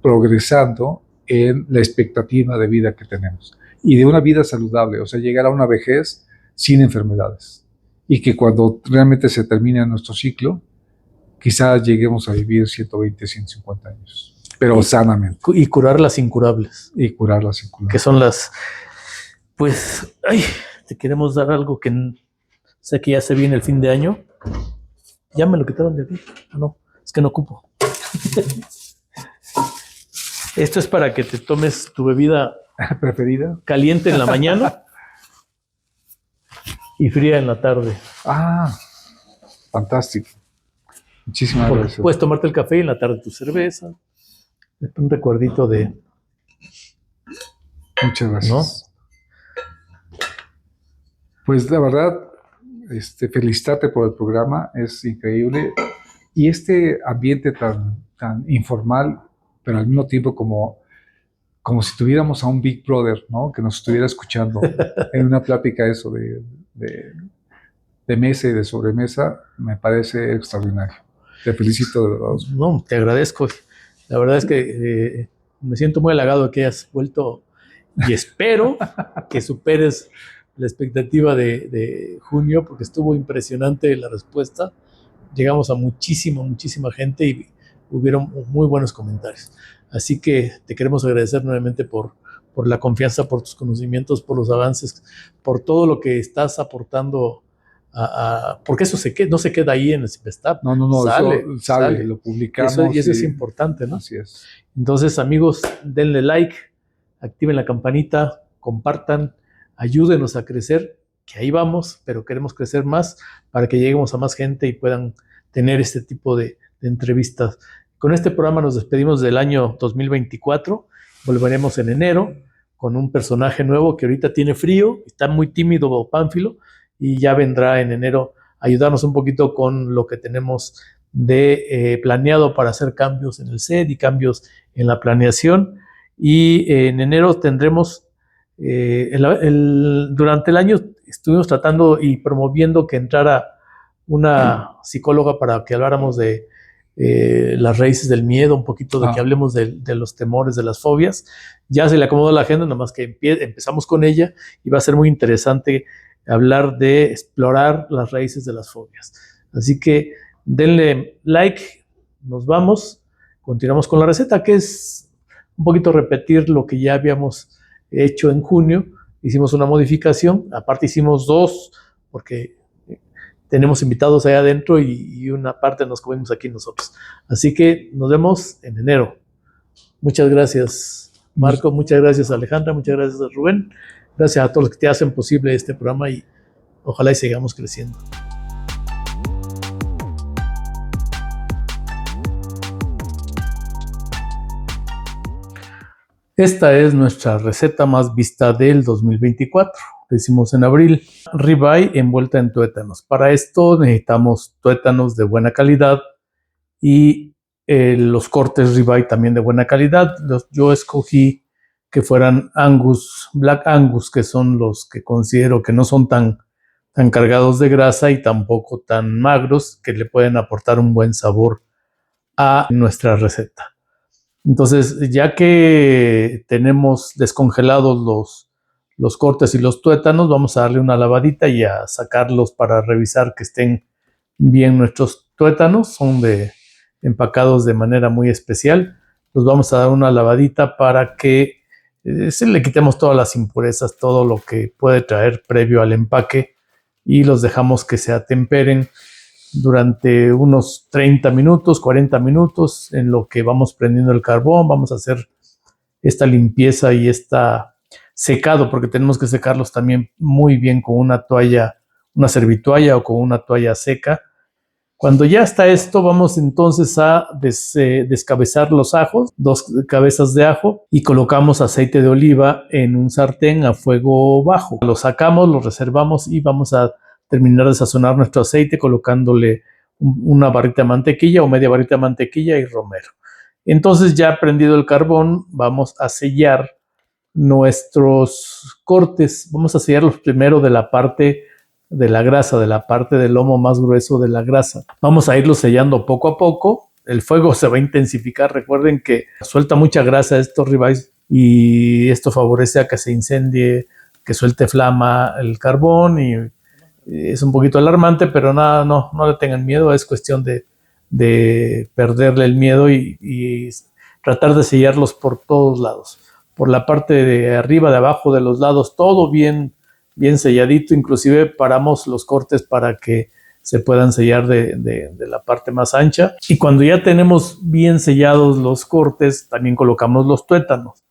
progresando en la expectativa de vida que tenemos y de una vida saludable, o sea, llegar a una vejez sin enfermedades y que cuando realmente se termine nuestro ciclo, quizás lleguemos a vivir 120, 150 años, pero sanamente. Y curar las incurables. Y curar las incurables. Que son las, pues, ay, te queremos dar algo que sé que ya se viene el fin de año. Ya me lo quitaron de aquí. No, es que no ocupo. Esto es para que te tomes tu bebida preferida, caliente en la mañana y fría en la tarde. Ah, fantástico. Muchísimas Porque gracias. puedes tomarte el café y en la tarde tu cerveza. Un recuerdito de... Muchas gracias. ¿No? Pues la verdad, felicitarte por el programa, es increíble. Y este ambiente tan informal, pero al mismo tiempo como si tuviéramos a un Big Brother, ¿no? Que nos estuviera escuchando en una plática eso de mesa y de sobremesa, me parece extraordinario. Te felicito de verdad. No, te agradezco. La verdad es que me siento muy halagado de que hayas vuelto y espero que superes la expectativa de junio, porque estuvo impresionante la respuesta. Llegamos a muchísima gente y hubieron muy buenos comentarios. Así que te queremos agradecer nuevamente por la confianza, por tus conocimientos, por los avances, por todo lo que estás aportando, porque eso no se queda ahí en el CIPESTAP. No, eso sale, lo publicamos. Y eso es importante, ¿no? Así es. Entonces, amigos, denle like, activen la campanita, compartan, ayúdenos a crecer, que ahí vamos, pero queremos crecer más para que lleguemos a más gente y puedan tener este tipo de entrevistas. Con este programa nos despedimos del año 2024, volveremos en enero con un personaje nuevo que ahorita tiene frío, está muy tímido Pánfilo, y ya vendrá en enero a ayudarnos un poquito con lo que tenemos de planeado para hacer cambios en el set y cambios en la planeación. Y en enero tendremos, durante el año estuvimos tratando y promoviendo que entrara una psicóloga para que habláramos de las raíces del miedo, un poquito de que hablemos de los temores, de las fobias. Ya se le acomodó la agenda, nada más que empezamos con ella y va a ser muy interesante hablar de explorar las raíces de las fobias. Así que denle like, nos vamos, continuamos con la receta, que es un poquito repetir lo que ya habíamos hecho en junio. Hicimos una modificación, aparte hicimos dos, porque tenemos invitados allá adentro y una parte nos comemos aquí nosotros. Así que nos vemos en enero. Muchas gracias, Marco, muchas gracias, Alejandra, muchas gracias, Rubén. Gracias a todos los que te hacen posible este programa y ojalá y sigamos creciendo. Esta es nuestra receta más vista del 2024. Lo hicimos en abril. Ribeye envuelta en tuétanos. Para esto necesitamos tuétanos de buena calidad y los cortes ribeye también de buena calidad. Yo escogí que fueran Angus, Black Angus, que son los que considero que no son tan cargados de grasa y tampoco tan magros, que le pueden aportar un buen sabor a nuestra receta. Entonces, ya que tenemos descongelados los cortes y los tuétanos, vamos a darle una lavadita y a sacarlos para revisar que estén bien nuestros tuétanos. Son empacados de manera muy especial. Los vamos a dar una lavadita para que se le quitemos todas las impurezas, todo lo que puede traer previo al empaque, y los dejamos que se atemperen durante unos 30 minutos, 40 minutos, en lo que vamos prendiendo el carbón. Vamos a hacer esta limpieza y secado, porque tenemos que secarlos también muy bien con una toalla, una servitoalla o con una toalla seca. Cuando ya está esto, vamos entonces a descabezar los ajos, 2 cabezas de ajo, y colocamos aceite de oliva en un sartén a fuego bajo. Lo sacamos, lo reservamos y vamos a terminar de sazonar nuestro aceite colocándole una barrita de mantequilla o media barrita de mantequilla y romero. Entonces, ya prendido el carbón, vamos a sellar nuestros cortes. Vamos a sellarlos primero de la parte de la grasa, de la parte del lomo más grueso de la grasa. Vamos a irlo sellando poco a poco. El fuego se va a intensificar. Recuerden que suelta mucha grasa estos ribeyes y esto favorece a que se incendie, que suelte flama el carbón, y es un poquito alarmante, pero nada, no le tengan miedo. Es cuestión de perderle el miedo y tratar de sellarlos por todos lados. Por la parte de arriba, de abajo, de los lados, todo bien selladito. Inclusive paramos los cortes para que se puedan sellar de la parte más ancha. Y cuando ya tenemos bien sellados los cortes, también colocamos los tuétanos.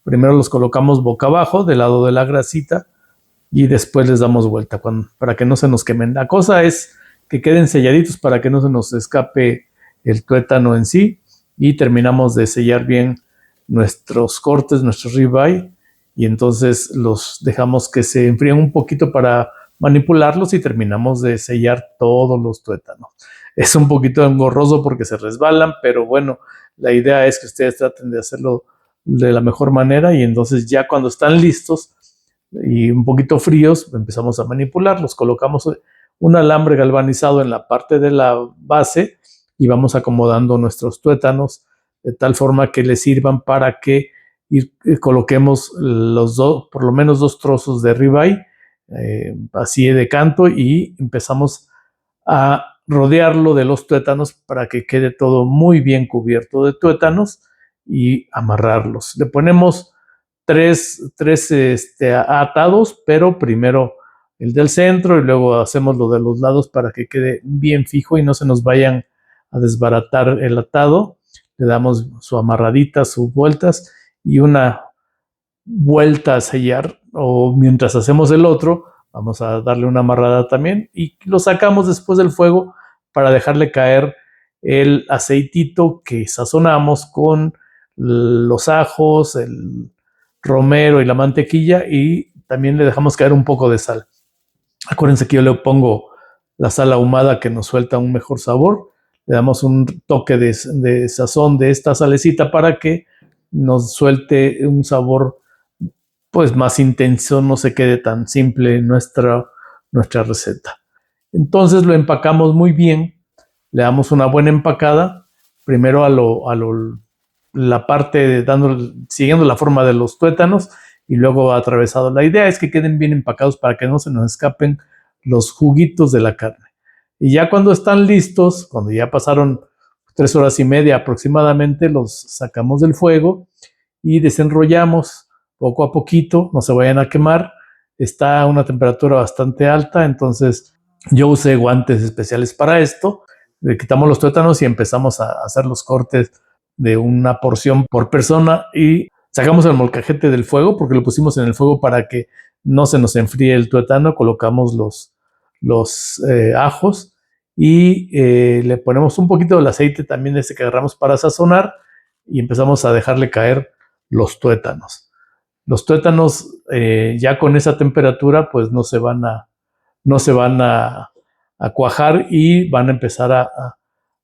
Primero los colocamos boca abajo, del lado de la grasita, y después les damos vuelta para que no se nos quemen. La cosa es que queden selladitos para que no se nos escape el tuétano en sí, y terminamos de sellar bien nuestros cortes, nuestros ribeye, y entonces los dejamos que se enfríen un poquito para manipularlos y terminamos de sellar todos los tuétanos. Es un poquito engorroso porque se resbalan, pero bueno, la idea es que ustedes traten de hacerlo de la mejor manera, y entonces ya cuando están listos y un poquito fríos empezamos a manipularlos. Colocamos un alambre galvanizado en la parte de la base y vamos acomodando nuestros tuétanos de tal forma que les sirvan para que coloquemos por lo menos 2 trozos de ribeye, así de canto, y empezamos a rodearlo de los tuétanos para que quede todo muy bien cubierto de tuétanos y amarrarlos. Le ponemos tres atados, pero primero el del centro y luego hacemos lo de los lados para que quede bien fijo y no se nos vayan a desbaratar el atado. Le damos su amarradita, sus vueltas y una vuelta a sellar, o mientras hacemos el otro, vamos a darle una amarrada también y lo sacamos después del fuego para dejarle caer el aceitito que sazonamos con los ajos, el romero y la mantequilla, y también le dejamos caer un poco de sal. Acuérdense que yo le pongo la sal ahumada que nos suelta un mejor sabor. Le damos un toque de sazón de esta salecita para que nos suelte un sabor pues más intenso, no se quede tan simple nuestra receta. Entonces lo empacamos muy bien, le damos una buena empacada, primero la parte siguiendo la forma de los tuétanos y luego atravesado. La idea es que queden bien empacados para que no se nos escapen los juguitos de la carne. Y ya cuando están listos, cuando ya pasaron 3 horas y media aproximadamente, los sacamos del fuego y desenrollamos poco a poquito, no se vayan a quemar. Está a una temperatura bastante alta, entonces yo usé guantes especiales para esto. Le quitamos los tuétanos y empezamos a hacer los cortes de una porción por persona y sacamos el molcajete del fuego porque lo pusimos en el fuego para que no se nos enfríe el tuétano. Colocamos los ajos y le ponemos un poquito del aceite también ese que agarramos para sazonar y empezamos a dejarle caer los tuétanos. Los tuétanos ya con esa temperatura pues no se van a cuajar y van a empezar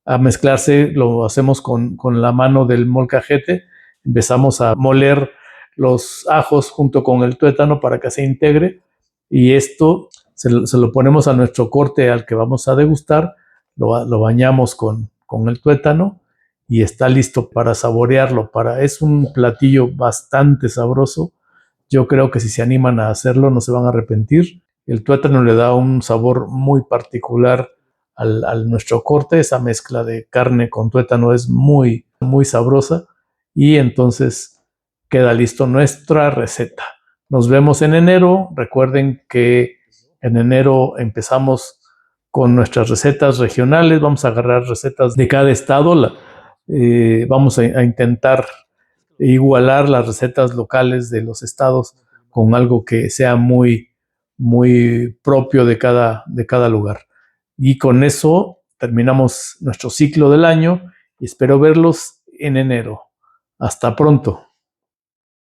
a mezclarse. Lo hacemos con la mano del molcajete. Empezamos a moler los ajos junto con el tuétano para que se integre, y esto se lo ponemos a nuestro corte al que vamos a degustar, lo bañamos con el tuétano y está listo para saborearlo. Es un platillo bastante sabroso. Yo creo que si se animan a hacerlo no se van a arrepentir. El tuétano le da un sabor muy particular al nuestro corte. Esa mezcla de carne con tuétano es muy, muy sabrosa, y entonces queda listo nuestra receta. Nos vemos en enero. Recuerden que en enero empezamos con nuestras recetas regionales. Vamos a agarrar recetas de cada estado. Vamos a intentar igualar las recetas locales de los estados con algo que sea muy, muy propio de cada lugar. Y con eso terminamos nuestro ciclo del año y espero verlos en enero. Hasta pronto.